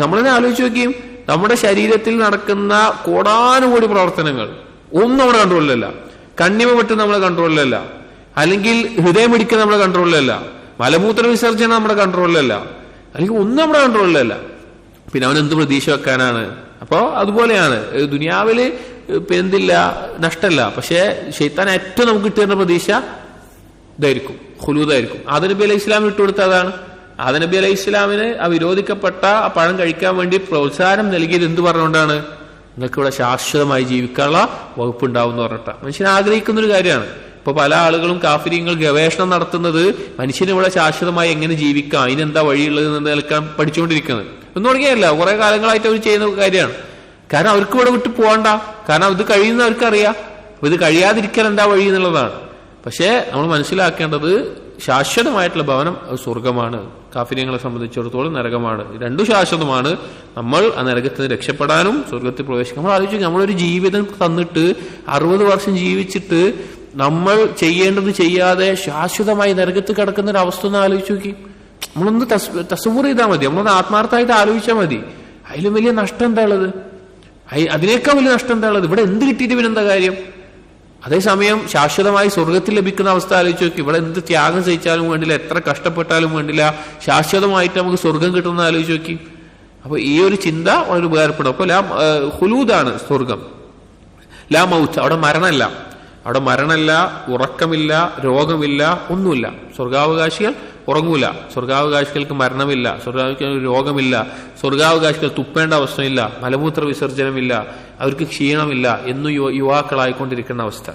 നമ്മളെന്നെ ആലോചിച്ച് നോക്കിയും, നമ്മുടെ ശരീരത്തിൽ നടക്കുന്ന കോടാനുകോടി പ്രവർത്തനങ്ങൾ ഒന്നും നമ്മുടെ കൺട്രോളിലല്ല. കണ്ണിമ പെട്ട് നമ്മുടെ കൺട്രോളിലല്ല, അല്ലെങ്കിൽ ഹൃദയം പിടിക്കുന്ന നമ്മുടെ കൺട്രോളിലല്ല, മലമൂത്ര വിസർജനം നമ്മുടെ കൺട്രോളിലല്ല, അല്ലെങ്കിൽ ഒന്നും നമ്മുടെ കൺട്രോളിലല്ല. പിന്നെ അവൻ എന്ത് പ്രതീക്ഷ വെക്കാനാണ്? അപ്പോ അതുപോലെയാണ് ദുനിയാവില് എന്തില്ല, നഷ്ടമല്ല. പക്ഷെ ശൈത്താൻ ഏറ്റവും നമുക്ക് കിട്ടുന്ന പ്രതീക്ഷ ഇതായിരിക്കും, ഖുലൂദായിരിക്കും. ആദം നബി അലൈഹി ഇസ്ലാം വിട്ടുകൊടുത്ത അതാണ്. ആദം നബി അലൈഹി ഇസ്ലാമിന് ആ വിരോധിക്കപ്പെട്ട ആ പഴം കഴിക്കാൻ വേണ്ടി പ്രോത്സാഹനം നൽകിയത് എന്ത് പറഞ്ഞുകൊണ്ടാണ്? നിങ്ങൾക്ക് ഇവിടെ ശാശ്വതമായി ജീവിക്കാനുള്ള വകുപ്പുണ്ടാവും എന്ന് പറഞ്ഞിട്ട്. മനുഷ്യൻ ആഗ്രഹിക്കുന്ന ഒരു കാര്യമാണ്. ഇപ്പൊ പല ആളുകളും കാഫിര്യങ്ങൾ ഗവേഷണം നടത്തുന്നത് മനുഷ്യന് ഇവിടെ ശാശ്വതമായി എങ്ങനെ ജീവിക്കാം, അതിനെന്താ വഴിയുള്ളത് എന്ന് നിൽക്കാൻ പഠിച്ചുകൊണ്ടിരിക്കുന്നത്. ഒന്നും തുടങ്ങിയല്ല, കുറെ കാലങ്ങളായിട്ട് അവർ ചെയ്യുന്ന കാര്യമാണ്. കാരണം അവർക്ക് ഇവിടെ വിട്ട് പോകണ്ട, കാരണം ഇത് കഴിയുന്ന അവർക്കറിയാം. അപ്പൊ ഇത് കഴിയാതിരിക്കാൻ എന്താ വഴി എന്നുള്ളതാണ്. പക്ഷെ നമ്മൾ മനസ്സിലാക്കേണ്ടത് ശാശ്വതമായിട്ടുള്ള ഭവനം സ്വർഗമാണ്, കാഫിര്യങ്ങളെ സംബന്ധിച്ചിടത്തോളം നരകമാണ്. രണ്ടും ശാശ്വതമാണ്. നമ്മൾ ആ നരകത്തിൽ നിന്ന് രക്ഷപ്പെടാനും സ്വർഗത്തിൽ പ്രവേശിക്കും. നമ്മൾ ആലോചിക്കും, നമ്മളൊരു ജീവിതം തന്നിട്ട് 60 വർഷം ജീവിച്ചിട്ട് നമ്മൾ ചെയ്യേണ്ടത് ചെയ്യാതെ ശാശ്വതമായി നരകത്തിൽ കിടക്കുന്ന ഒരു അവസ്ഥ ഒന്ന് ആലോചിച്ച് നോക്കി. നമ്മളൊന്ന് തസ്വൂർ ചെയ്താൽ മതി, നമ്മളൊന്ന് ആത്മാർത്ഥമായിട്ട് ആലോചിച്ചാൽ മതി. അതിലും വലിയ നഷ്ടം എന്താ ഉള്ളത്? അതിനേക്കാൾ വലിയ നഷ്ടം എന്താ ഉള്ളത്? ഇവിടെ എന്ത് കിട്ടിയിട്ട് പിന്നെന്താ കാര്യം? അതേസമയം ശാശ്വതമായി സ്വർഗത്തിൽ ലഭിക്കുന്ന അവസ്ഥ ആലോചിച്ച് നോക്കി. ഇവിടെ എന്ത് ത്യാഗം സഹിച്ചാലും വേണ്ടില്ല, എത്ര കഷ്ടപ്പെട്ടാലും വേണ്ടില്ല, ശാശ്വതമായിട്ട് നമുക്ക് സ്വർഗം കിട്ടുന്ന ആലോചിച്ച് നോക്കി. അപ്പൊ ഈ ഒരു ചിന്ത വളരെ ഉപകാരപ്പെടും. അപ്പൊ ഖുലൂദാണ് സ്വർഗം. ലാ മൗത്ത്, അവിടെ മരണമല്ല. അവിടെ മരണമില്ല, ഉറക്കമില്ല, രോഗമില്ല, ഒന്നുമില്ല. സ്വർഗാവകാശികൾ ഉറങ്ങൂല, സ്വർഗാവകാശികൾക്ക് മരണമില്ല, സ്വർഗാവകാശികൾക്ക് രോഗമില്ല, സ്വർഗാവകാശികൾ തുപ്പേണ്ട അവസ്ഥയില്ല, മലമൂത്ര വിസർജനമില്ല, അവർക്ക് ക്ഷീണമില്ല എന്നു യുവാക്കളായിക്കൊണ്ടിരിക്കുന്ന അവസ്ഥ.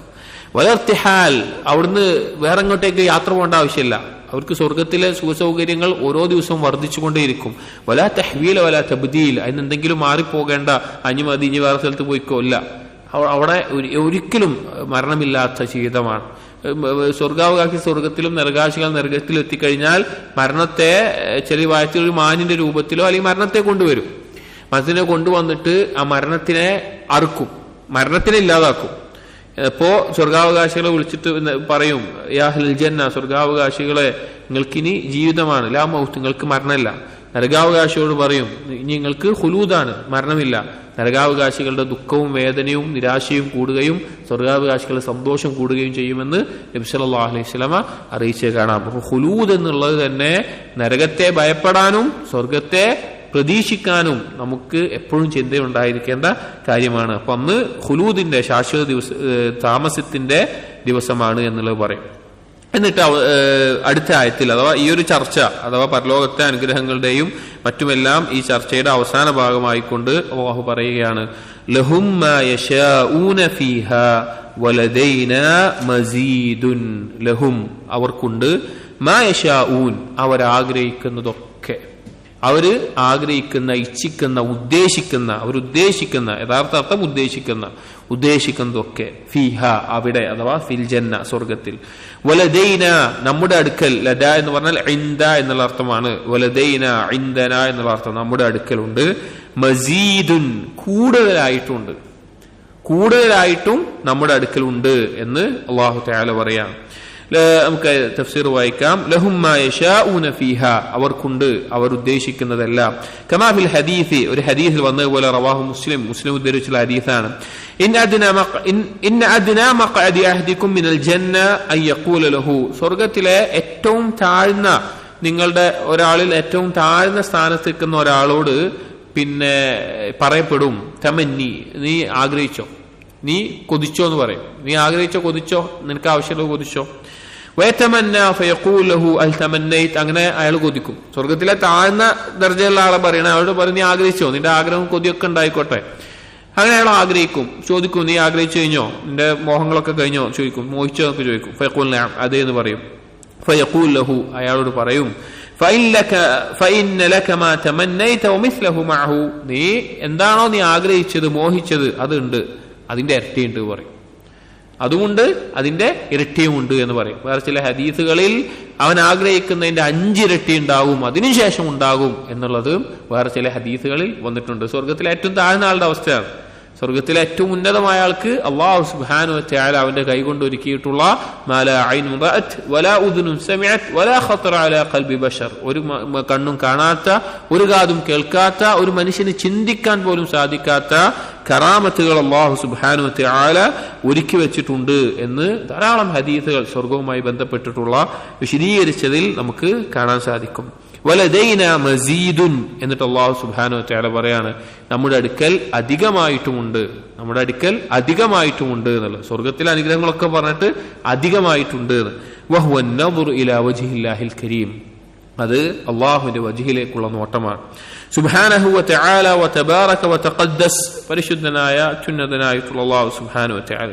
വലർത്തിഹാൽ, അവിടുന്ന് വേറെ എങ്ങോട്ടേക്ക് യാത്ര പോകേണ്ട ആവശ്യമില്ല. അവർക്ക് സ്വർഗത്തിലെ സുഖസൗകര്യങ്ങൾ ഓരോ ദിവസവും വർദ്ധിച്ചുകൊണ്ടേയിരിക്കും. വലാ തഹ്വീൽ വലാ തബ്ദീൽ, അതിനെന്തെങ്കിലും മാറിപ്പോകേണ്ട, അഞ്ഞു മതി ഇനി വേറെ സ്ഥലത്ത് പോയിക്കോ, ഇല്ല. അവിടെ ഒരിക്കലും മരണമില്ലാത്ത ജീവിതമാണ്. സ്വർഗാവകാശി സ്വർഗത്തിലും നരകാശികൾ നരകത്തിലും എത്തിക്കഴിഞ്ഞാൽ മരണത്തെ ചെറിയ വായത്തിൽ ഒരു മാനിന്റെ രൂപത്തിലോ അല്ലെങ്കിൽ മരണത്തെ കൊണ്ടുവരും. മരണത്തിനെ കൊണ്ടുവന്നിട്ട് ആ മരണത്തിനെ അറുക്കും, മരണത്തിനെ ഇല്ലാതാക്കും. അപ്പോ സ്വർഗാവകാശികളെ വിളിച്ചിട്ട് പറയും, യാ അഹ്ലൽ ജന്ന, സ്വർഗാവകാശികളെ നിങ്ങൾക്കിനി ജീവിതമാണ്, ലാ മൗത്ത്, നിങ്ങൾക്ക് മരണമില്ല. നരകാവകാശിയോട് പറയും, ഇനി നിങ്ങൾക്ക് ഖുലൂദാണ്, മരണമില്ല. നരകാവകാശികളുടെ ദുഃഖവും വേദനയും നിരാശയും കൂടുകയും സ്വർഗാവകാശികളുടെ സന്തോഷം കൂടുകയും ചെയ്യുമെന്ന് നബി സല്ലല്ലാഹു അലൈഹി വസല്ലമ അറിയിച്ചേ കാണാം. അപ്പൊ ഖുലൂദ് എന്നുള്ളത് തന്നെ നരകത്തെ ഭയപ്പെടാനും സ്വർഗത്തെ പ്രതീക്ഷിക്കാനും നമുക്ക് എപ്പോഴും ചിന്തയുണ്ടായിരിക്കേണ്ട കാര്യമാണ്. അപ്പൊ അന്ന് ഖുലൂദിന്റെ ശാശ്വത താമസത്തിന്റെ ദിവസമാണ് എന്നുള്ളത് പറയും. എന്നിട്ട് അടുത്ത ആയത്തിൽ അഥവാ ഈ ഒരു ചർച്ച അഥവാ പരലോകത്തെ അനുഗ്രഹങ്ങളുടെയും മറ്റുമെല്ലാം ഈ ചർച്ചയുടെ അവസാന ഭാഗമായിക്കൊണ്ട് അല്ലാഹു പറയുകയാണ്, ലഹും മാ യശാഊന ഫീഹാ വലദൈനാ മസീദുൻ. ലഹും, അവർക്കുണ്ട്, മാ യശാഊൻ, അവരാഗ്രഹിക്കുന്നതൊക്കെ, അവര് ആഗ്രഹിക്കുന്ന, ഇച്ഛിക്കുന്ന, അവരുദ്ദേശിക്കുന്ന, യഥാർത്ഥ അർത്ഥം ഉദ്ദേശിക്കുന്നതൊക്കെ, ഫീഹ, അവിടെ, അഥവാ ഫിൽ ജന്ന, സ്വർഗത്തിൽ. വലദൈന, നമ്മുടെ അടുക്കൽ, ലദ എന്ന് പറഞ്ഞാൽ ഇൻദ എന്നുള്ള അർത്ഥമാണ്. വലദൈന ഇൻദന എന്നുള്ള അർത്ഥം, നമ്മുടെ അടുക്കലുണ്ട്. മസീദുൻ, കൂടുതലായിട്ടും നമ്മുടെ അടുക്കലുണ്ട് എന്ന് അല്ലാഹു തആല പറയാം. നമുക്ക് തഫ്സീർ വായിക്കാം. ലഹും മാ യശാഊന ഫീഹ, അവർക്കുണ്ട് അവരുദ്ദേശിക്കുന്നതെല്ലാം. കമാ ഫിൽ ഹദീസ്, ഒരു ഹദീസിൽ വന്നതുപോലെ, റവാഹു മുസ്ലിം ഉദ്ധരിച്ചുള്ള ഹദീസാണ്. ഇന്ന അദ്നാ മഖഅദി അഹദികും മിനൽ ജന്ന അൻ യഖൂല ലഹു, സ്വർഗ്ഗത്തിലെ ഏറ്റവും താഴ്ന്ന, നിങ്ങളുടെ ഒരാളിൽ ഏറ്റവും താഴ്ന്ന സ്ഥാനത്ത് നിൽക്കുന്ന ഒരാളോട് പിന്നെ പറയപ്പെടും, തമന്നി, നീ ആഗ്രഹിച്ചോ, നീ കൊതിച്ചോ എന്ന് പറയും. നീ ആഗ്രഹിച്ചോ, കൊതിച്ചോ, നിനക്ക് ആവശ്യമുള്ളത് കൊതിച്ചോ. വയതമന്ന ഫയഖൂൽ ലഹു അൽ തമന്നൈത്, അങ്ങനെ അയാൾ കൊതിക്കും. സ്വർഗത്തിലെ താഴ്ന്ന ദർജയുള്ള ആളെ പറയണ, അയാളോട് പറയും, നീ ആഗ്രഹിച്ചോ, നിന്റെ ആഗ്രഹം കൊതിയൊക്കെ ഉണ്ടായിക്കോട്ടെ. അങ്ങനെ അയാൾ ആഗ്രഹിക്കും, ചോദിക്കും, നീ ആഗ്രഹിച്ചു കഴിഞ്ഞോ, നിന്റെ മോഹങ്ങളൊക്കെ കഴിഞ്ഞോ ചോദിക്കും, മോഹിച്ചോ എന്നൊക്കെ ചോദിക്കും. ഫയഖൂൽ നഅം, അതേ എന്ന് പറയും. ഫയഖൂൽ ലഹു, അയാളോട് പറയും, ഫഇന്ന ലക മാ തമന്നൈത വമിസ്ലഹു മഅഹു, നീ എന്താണോ നീ ആഗ്രഹിച്ചത്, മോഹിച്ചത്, അതുണ്ട്, അതിന്റെ ഇരട്ടിയുണ്ട് പറയും. അതുകൊണ്ട് അതിന്റെ ഇരട്ടിയുമുണ്ട് എന്ന് പറയും. വേറെ ചില ഹദീസുകളിൽ അവൻ ആഗ്രഹിക്കുന്നതിന്റെ 5 ഇരട്ടി ഉണ്ടാകും, അതിനുശേഷം ഉണ്ടാകും എന്നുള്ളത് വേറെ ചില ഹദീസുകളിൽ വന്നിട്ടുണ്ട്. സ്വർഗത്തിലെ ഏറ്റവും താഴ്ന്ന ആളുടെ അവസ്ഥയാണ്. സ്വർഗത്തിലെ ഏറ്റവും ഉന്നതമായ ആൾക്ക് അല്ലാഹു സുബ്ഹാനഹു വ തആല അവന്റെ കൈകൊണ്ട് ഒരുക്കിയിട്ടുള്ള മാ ലാ ഐനുൻ റഅത് വലാ ഉദുനുൻ സമിഅത് വലാ ഖത്തറ അലാ ഖൽബി ബശർ, ഒരു കണ്ണും കാണാത്ത, ഒരു കാതും കേൾക്കാത്ത, ഒരു മനുഷ്യന് ചിന്തിക്കാൻ പോലും സാധിക്കാത്ത കറാമത്തുകൾ അല്ലാഹു സുബ്ഹാനഹു വ തആല ഒരുക്കി വെച്ചിട്ടുണ്ട് എന്ന് ധാരാളം ഹദീസുകൾ സ്വർഗവുമായി ബന്ധപ്പെട്ടിട്ടുള്ള വിശദീകരിച്ചതിൽ നമുക്ക് കാണാൻ സാധിക്കും. വലദൈന മസീദുൻ എന്നിട്ട് അല്ലാഹു സുബ്ഹാനഹു വ തആല പറയാണ്, നമ്മുടെ അടുക്കൽ അധികമായിട്ടുമുണ്ട്, നമ്മുടെ അടുക്കൽ അധികമായിട്ടുമുണ്ട് എന്നുള്ളത്. സ്വർഗത്തിലെ അനുഗ്രഹങ്ങളൊക്കെ പറഞ്ഞിട്ട് അധികമായിട്ടുണ്ട്. വഹുവ അൻ-നദറു ഇലാ വജ്ഹില്ലാഹിൽ കരീം, അത് അല്ലാഹുവിന്റെ വജ്ഹിലേക്കുള്ള നോട്ടമാണ്. സുബ്ഹാനഹു വ തആല വ തബാറക വ തഖദ്ദസ്, പരിശുദ്ധനായ അത്യുന്നതനായിട്ടുള്ള അല്ലാഹു സുബ്ഹാനഹു വ തആല.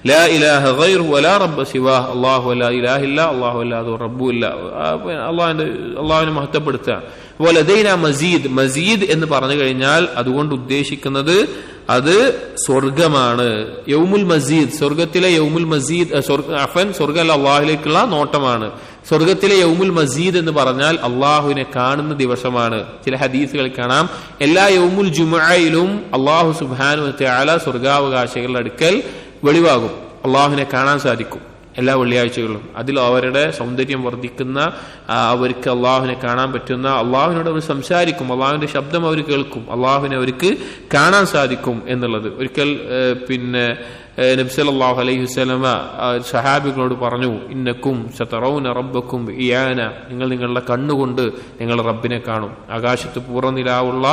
ലാ ഇലാഹ ഗൈറു വലാ റബ്ബ സിവാഹ്, അല്ലാഹു ലാ ഇലാഹ ഇല്ല, അല്ലാഹു അല്ലാതെ റബ്ബു ഇല്ല. അല്ലാഹുവിനെ മഹത്വപ്പെടുത്തുക. വലദൈന മസീദ്, മസീദ് എന്ന് പറഞ്ഞു കഴിഞ്ഞാൽ അതുകൊണ്ട് ഉദ്ദേശിക്കുന്നത് അത് സ്വർഗമാണ്. യൗമുൽ മസീദ്, സ്വർഗത്തിലെ യൗമുൽ മസീദ്, സ്വർഗം അല്ലാഹുവിലേക്കുള്ള നോട്ടമാണ്. സ്വർഗത്തിലെ യൗമുൽ മസീദ് എന്ന് പറഞ്ഞാൽ അള്ളാഹുവിനെ കാണുന്ന ദിവസമാണ്. ചില ഹദീസുകളിൽ കാണാം, എല്ലാ യൗമുൽ ജുമുഅയിലും അള്ളാഹു സുബ്ഹാനഹു വ തആല സ്വർഗാവകാശികളുടെ അടുക്കൽ വെളിവാകും, അള്ളാഹുവിനെ കാണാൻ സാധിക്കും എല്ലാ വെള്ളിയാഴ്ചകളിലും. അതിൽ അവരുടെ സൗന്ദര്യം വർദ്ധിക്കുന്ന, അവർക്ക് അള്ളാഹുവിനെ കാണാൻ പറ്റുന്ന, അള്ളാഹുവിനോട് അവർ സംസാരിക്കും, അള്ളാഹുവിന്റെ ശബ്ദം അവർ കേൾക്കും, അള്ളാഹുവിനെ അവർക്ക് കാണാൻ സാധിക്കും എന്നുള്ളത്. ഒരിക്കൽ നബി സല്ലല്ലാഹു അലൈഹി വസല്ലമ സഹാബികളോട് പറഞ്ഞു, ഇന്നക്കും സതറൗന റബ്ബക്കും ഇയാന, നിങ്ങൾ നിങ്ങളുടെ കണ്ണുകൊണ്ട് നിങ്ങളുടെ റബ്ബിനെ കാണും. ആകാശത്ത് പൂർണ്ണനിലാവുള്ള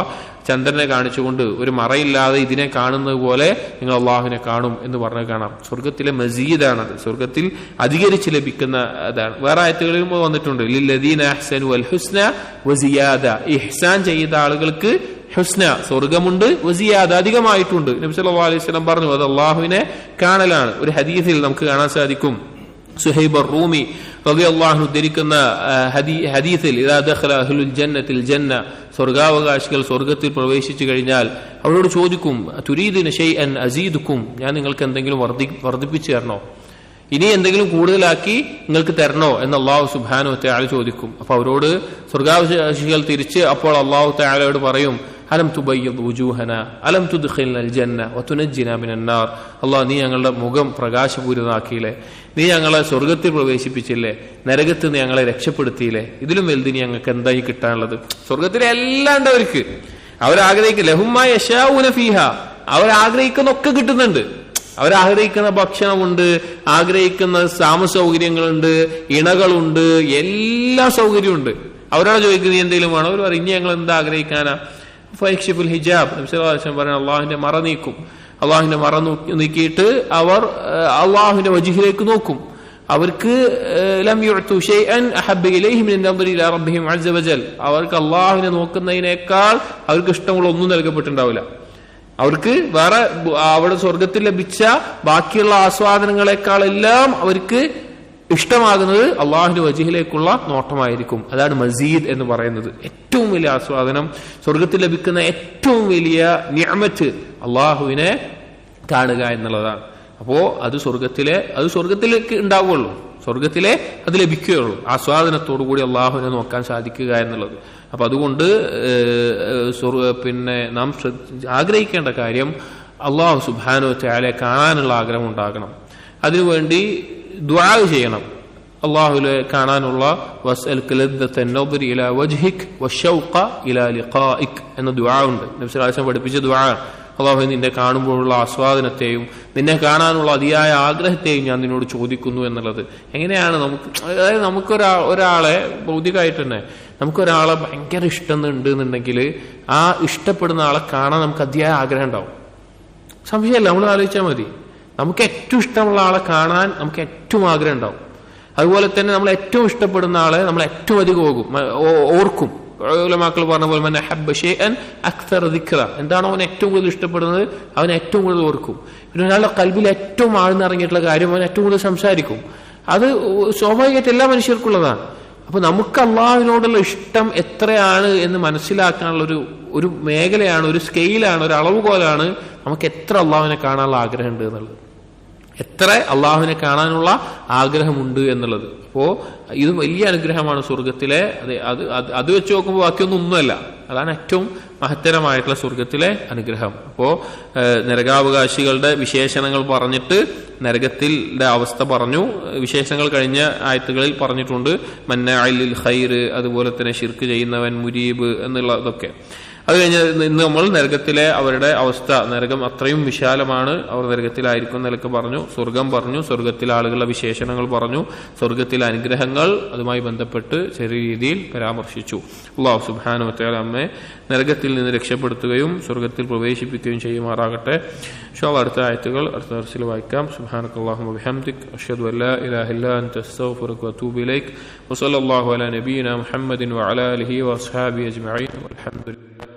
ചന്ദ്രനെ കാണിച്ചുകൊണ്ട് ഒരു മറയില്ലാതെ ഇതിനെ കാണുന്നത് പോലെ നിങ്ങൾ അള്ളാഹുവിനെ കാണും എന്ന് പറഞ്ഞു കാണാം. സ്വർഗത്തിലെ മസീദാണത്, സ്വർഗത്തിൽ അധികരിച്ച് ലഭിക്കുന്ന അതാണ്. വേറെ ആയത്തുകളിലും വന്നിട്ടുണ്ട്, ലില്ലദീന അഹ്സനു അൽ ഹുസ്ന വസിയാദ, ഇഹ്സാൻ ചെയ്ത ആളുകൾക്ക് ഹുസ്ന സ്വർഗമുണ്ട്, വസിയാദ അധികമായിട്ടുണ്ട്. നബി സല്ലല്ലാഹു അലൈഹി വസല്ലം പറഞ്ഞു, അത് അള്ളാഹുവിനെ കാണലാണ്. ഒരു ഹദീസിൽ നമുക്ക് കാണാൻ സാധിക്കും, സുഹൈബ് റൂമി റളിയല്ലാഹു അൻഹു ഉദ്ധരിക്കുന്ന ഹദീസിൽ, ഇദാ ദഖല അഹ്ലുൽ ജന്നത്തിൽ ജന്ന, സ്വർഗാവകാശികൾ സ്വർഗത്തിൽ പ്രവേശിച്ചു കഴിഞ്ഞാൽ അവരോട് ചോദിക്കും, തുരീദുന ശൈഅൻ അസീദുക്കും, ഞാൻ നിങ്ങൾക്ക് എന്തെങ്കിലും വർദ്ധിപ്പിച്ചു തരണോ, ഇനി എന്തെങ്കിലും കൂടുതലാക്കി നിങ്ങൾക്ക് തരണോ എന്ന് അല്ലാഹു സുബ്ഹാനഹു വ തആല ചോദിക്കും. അപ്പൊ അവരോട് സ്വർഗാവകാശികൾ തിരിച്ച് അപ്പോൾ അല്ലാഹു തആലയോട് പറയും, അലം തുബയ്യിദ് വുജൂഹന അലം തുദ്ഖിൽനൽ ജന്ന വതുനജ്ജിന മിനൻ നാർ, അല്ലാഹ് നീ ഞങ്ങളുടെ മുഖം പ്രകാശപൂരിതമാക്കിയില്ലേ, നീ ഞങ്ങളെ സ്വർഗത്തിൽ പ്രവേശിപ്പിച്ചില്ലേ, നരകത്ത് നീ ഞങ്ങളെ രക്ഷപ്പെടുത്തിയില്ലേ, ഇതിലും വലുത് ഞങ്ങൾക്ക് എന്തായി കിട്ടാനുള്ളത്? സ്വർഗത്തിലെ എല്ലാം ഉണ്ട് അവർക്ക്, അവരാഗ്രഹിക്കില്ല. ലഹും മാ യശാഊന ഫീഹ, അവരാഗ്രഹിക്കുന്നൊക്കെ കിട്ടുന്നുണ്ട്. അവരാഗ്രഹിക്കുന്ന ഭക്ഷണമുണ്ട്, ആഗ്രഹിക്കുന്ന താമസ സൗകര്യങ്ങളുണ്ട്, ഇണകളുണ്ട്, എല്ലാ സൗകര്യമുണ്ട്. അവരോട് ചോദിക്കുന്നത് നീ എന്തെങ്കിലും വേണോ? അവർ പറയും, ഇനി ഞങ്ങൾ എന്താ ആഗ്രഹിക്കാനാ? ഫയക്ഷിഫുൽ ഹിജാബ്, നബി സല്ലല്ലാഹു അലൈഹി വസല്ലം പറയുന്നത് അള്ളാഹുവിന്റെ മറ നീക്കും. അള്ളാഹുവിന്റെ മറ നീക്കിയിട്ട് അവർ അള്ളാഹുവിന്റെ വജ്ഹിലേക്ക് നോക്കും. അവർക്ക് ലം യുഅതു ശൈഅൻ അഹബ്ബ ഇലൈഹിം മിൻ നദരി ഇലാ റബ്ബിഹിം അസ്സ വജൽ, അവർക്ക് അള്ളാഹുവിനെ നോക്കുന്നതിനേക്കാൾ അവർക്ക് ഇഷ്ടമുള്ള ഒന്നും നൽകപ്പെട്ടിട്ടുണ്ടാവില്ല. അവർക്ക് വേറെ അവിടെ സ്വർഗത്തിൽ ലഭിച്ച ബാക്കിയുള്ള ആസ്വാദനങ്ങളെക്കാളെല്ലാം അവർക്ക് ഇഷ്ടമാകുന്നത് അള്ളാഹുവിന്റെ വജ്ഹിലേക്കുള്ള നോട്ടമായിരിക്കും. അതാണ് മസീദ് എന്ന് പറയുന്നത്. ഏറ്റവും വലിയ ആസ്വാദനം, സ്വർഗത്തിൽ ലഭിക്കുന്ന ഏറ്റവും വലിയ നിഅമത്ത് അള്ളാഹുവിനെ കാണുക എന്നുള്ളതാണ്. അപ്പോ അത് സ്വർഗത്തിലേക്ക് ഉണ്ടാവുകയുള്ളൂ, സ്വർഗത്തിലെ അത് ലഭിക്കുകയുള്ളൂ, ആസ്വാദനത്തോടു കൂടി അള്ളാഹുവിനെ നോക്കാൻ സാധിക്കുക എന്നുള്ളത്. അപ്പൊ അതുകൊണ്ട് നാം ആഗ്രഹിക്കേണ്ട കാര്യം അള്ളാഹു സുബ്ഹാനഹു വ തആലയെ കാണാനുള്ള ആഗ്രഹം ഉണ്ടാകണം. അതിനുവേണ്ടി ദുആ ചെയ്യണം. അള്ളാഹുവിനെ കാണാനുള്ള വസ്അൽക ലദ്ദത്തൻ നദരി ഇലാ വജ്ഹിക് വശൗഖ ഇലാ ലിഖാഇക് എന്ന ദുആ ഉണ്ട്. നബി സല്ലല്ലാഹു അലൈഹി വസല്ലം പഠിപ്പിച്ച ദുആ. അള്ളാഹു നിന്നെ കാണുമ്പോഴുള്ള ആസ്വാദനത്തെയും നിന്നെ കാണാനുള്ള അതിയായ ആഗ്രഹത്തെയും ഞാൻ നിന്നോട് ചോദിക്കുന്നു എന്നുള്ളത്. എങ്ങനെയാണ് അതായത് ഒരാളെ ഭൗതികമായിട്ട് തന്നെ നമുക്കൊരാളെ ഭയങ്കര ഇഷ്ടം ഉണ്ട് എന്നുണ്ടെങ്കിൽ ആ ഇഷ്ടപ്പെടുന്ന ആളെ കാണാൻ നമുക്ക് അതിയായ ആഗ്രഹം ഉണ്ടാവും. സംശയമല്ല, നമ്മൾ ആലോചിച്ചാൽ മതി. നമുക്ക് ഏറ്റവും ഇഷ്ടമുള്ള ആളെ കാണാൻ നമുക്ക് ഏറ്റവും ആഗ്രഹം ഉണ്ടാവും. അതുപോലെ തന്നെ നമ്മൾ ഏറ്റവും ഇഷ്ടപ്പെടുന്ന ആളെ നമ്മൾ ഏറ്റവും അധികം ഓർക്കും. ഉലമാക്കൾ പറഞ്ഞ പോലെ മൻ അഹബ്ബ ശൈഅൻ അക്തറ ദിക്റ, എന്താണോ അവൻ ഏറ്റവും കൂടുതൽ ഇഷ്ടപ്പെടുന്നത് അവൻ ഏറ്റവും കൂടുതൽ ഓർക്കും. പിന്നെ ഒരാളുടെ കൽബിൽ ഏറ്റവും ആഴ്ന്നിറങ്ങിയിട്ടുള്ള കാര്യം അവൻ ഏറ്റവും കൂടുതൽ സംസാരിക്കും. അത് സ്വാഭാവികമായിട്ട് എല്ലാ മനുഷ്യർക്കുള്ളതാണ്. അപ്പൊ നമുക്ക് അള്ളാഹുവിനോടുള്ള ഇഷ്ടം എത്രയാണ് എന്ന് മനസ്സിലാക്കാനുള്ള ഒരു മേഖലയാണ്, ഒരു സ്കെയിലാണ്, ഒരു അളവുകോലാണ് നമുക്ക് എത്ര അള്ളാഹുവിനെ കാണാനുള്ള ആഗ്രഹമുണ്ട് എന്നുള്ളത്, എത്ര അള്ളാഹുവിനെ കാണാനുള്ള ആഗ്രഹമുണ്ട് എന്നുള്ളത്. അപ്പോ ഇത് വലിയ അനുഗ്രഹമാണ് സ്വർഗത്തിലെ. അത് വെച്ച് നോക്കുമ്പോൾ ബാക്കിയൊന്നും ഒന്നുമല്ല. അതാണ് ഏറ്റവും മഹത്തരമായിട്ടുള്ള സ്വർഗത്തിലെ അനുഗ്രഹം. അപ്പോ നരകാവകാശികളുടെ വിശേഷണങ്ങൾ പറഞ്ഞിട്ട് നരകത്തിന്റെ അവസ്ഥ പറഞ്ഞു. വിശേഷണങ്ങൾ കഴിഞ്ഞ ആയത്തുകളിൽ പറഞ്ഞിട്ടുണ്ട്, മന്നാഇൽ ഖൈർ, അതുപോലെ തന്നെ ശിർക്ക് ചെയ്യുന്നവൻ, മുരീബ് എന്നുള്ളതൊക്കെ. അത് കഴിഞ്ഞ് ഇന്ന് നമ്മൾ നരകത്തിലെ അവരുടെ അവസ്ഥ, നരകം അത്രയും വിശാലമാണ്, അവർ നരകത്തിലായിരിക്കും നിലക്ക് പറഞ്ഞു. സ്വർഗം പറഞ്ഞു, സ്വർഗത്തിലെ ആളുകളുടെ വിശേഷണങ്ങൾ പറഞ്ഞു, സ്വർഗത്തിലെ അനുഗ്രഹങ്ങൾ അതുമായി ബന്ധപ്പെട്ട് ചെറിയ രീതിയിൽ പരാമർശിച്ചു. അല്ലാഹു സുബ്ഹാനഹു വ തആല നമ്മെ നരകത്തിൽ നിന്ന് രക്ഷപ്പെടുത്തുകയും സ്വർഗത്തിൽ പ്രവേശിപ്പിക്കുകയും ചെയ്യുമാറാകട്ടെ. ഇൻഷാ അല്ലാഹ് അടുത്ത ആയത്തുകൾ അടുത്ത ദർസിൽ വായിക്കാം. സുബ്ഹാനക്കല്ലാഹുമ്മ വബിഹംദിക അഷ്ഹദു അൻ ലാ ഇലാഹ ഇല്ലാ അൻത അസ്തഗ്ഫിറുക വഅതൂബു ഇലൈക് വസല്ലല്ലാഹു അലാ നബിയിനാ മുഹമ്മദിൻ വഅലാ ആലിഹി വഅസ്ഹാബിഹി അജ്മഈൻ വൽഹംദുലില്ലാഹി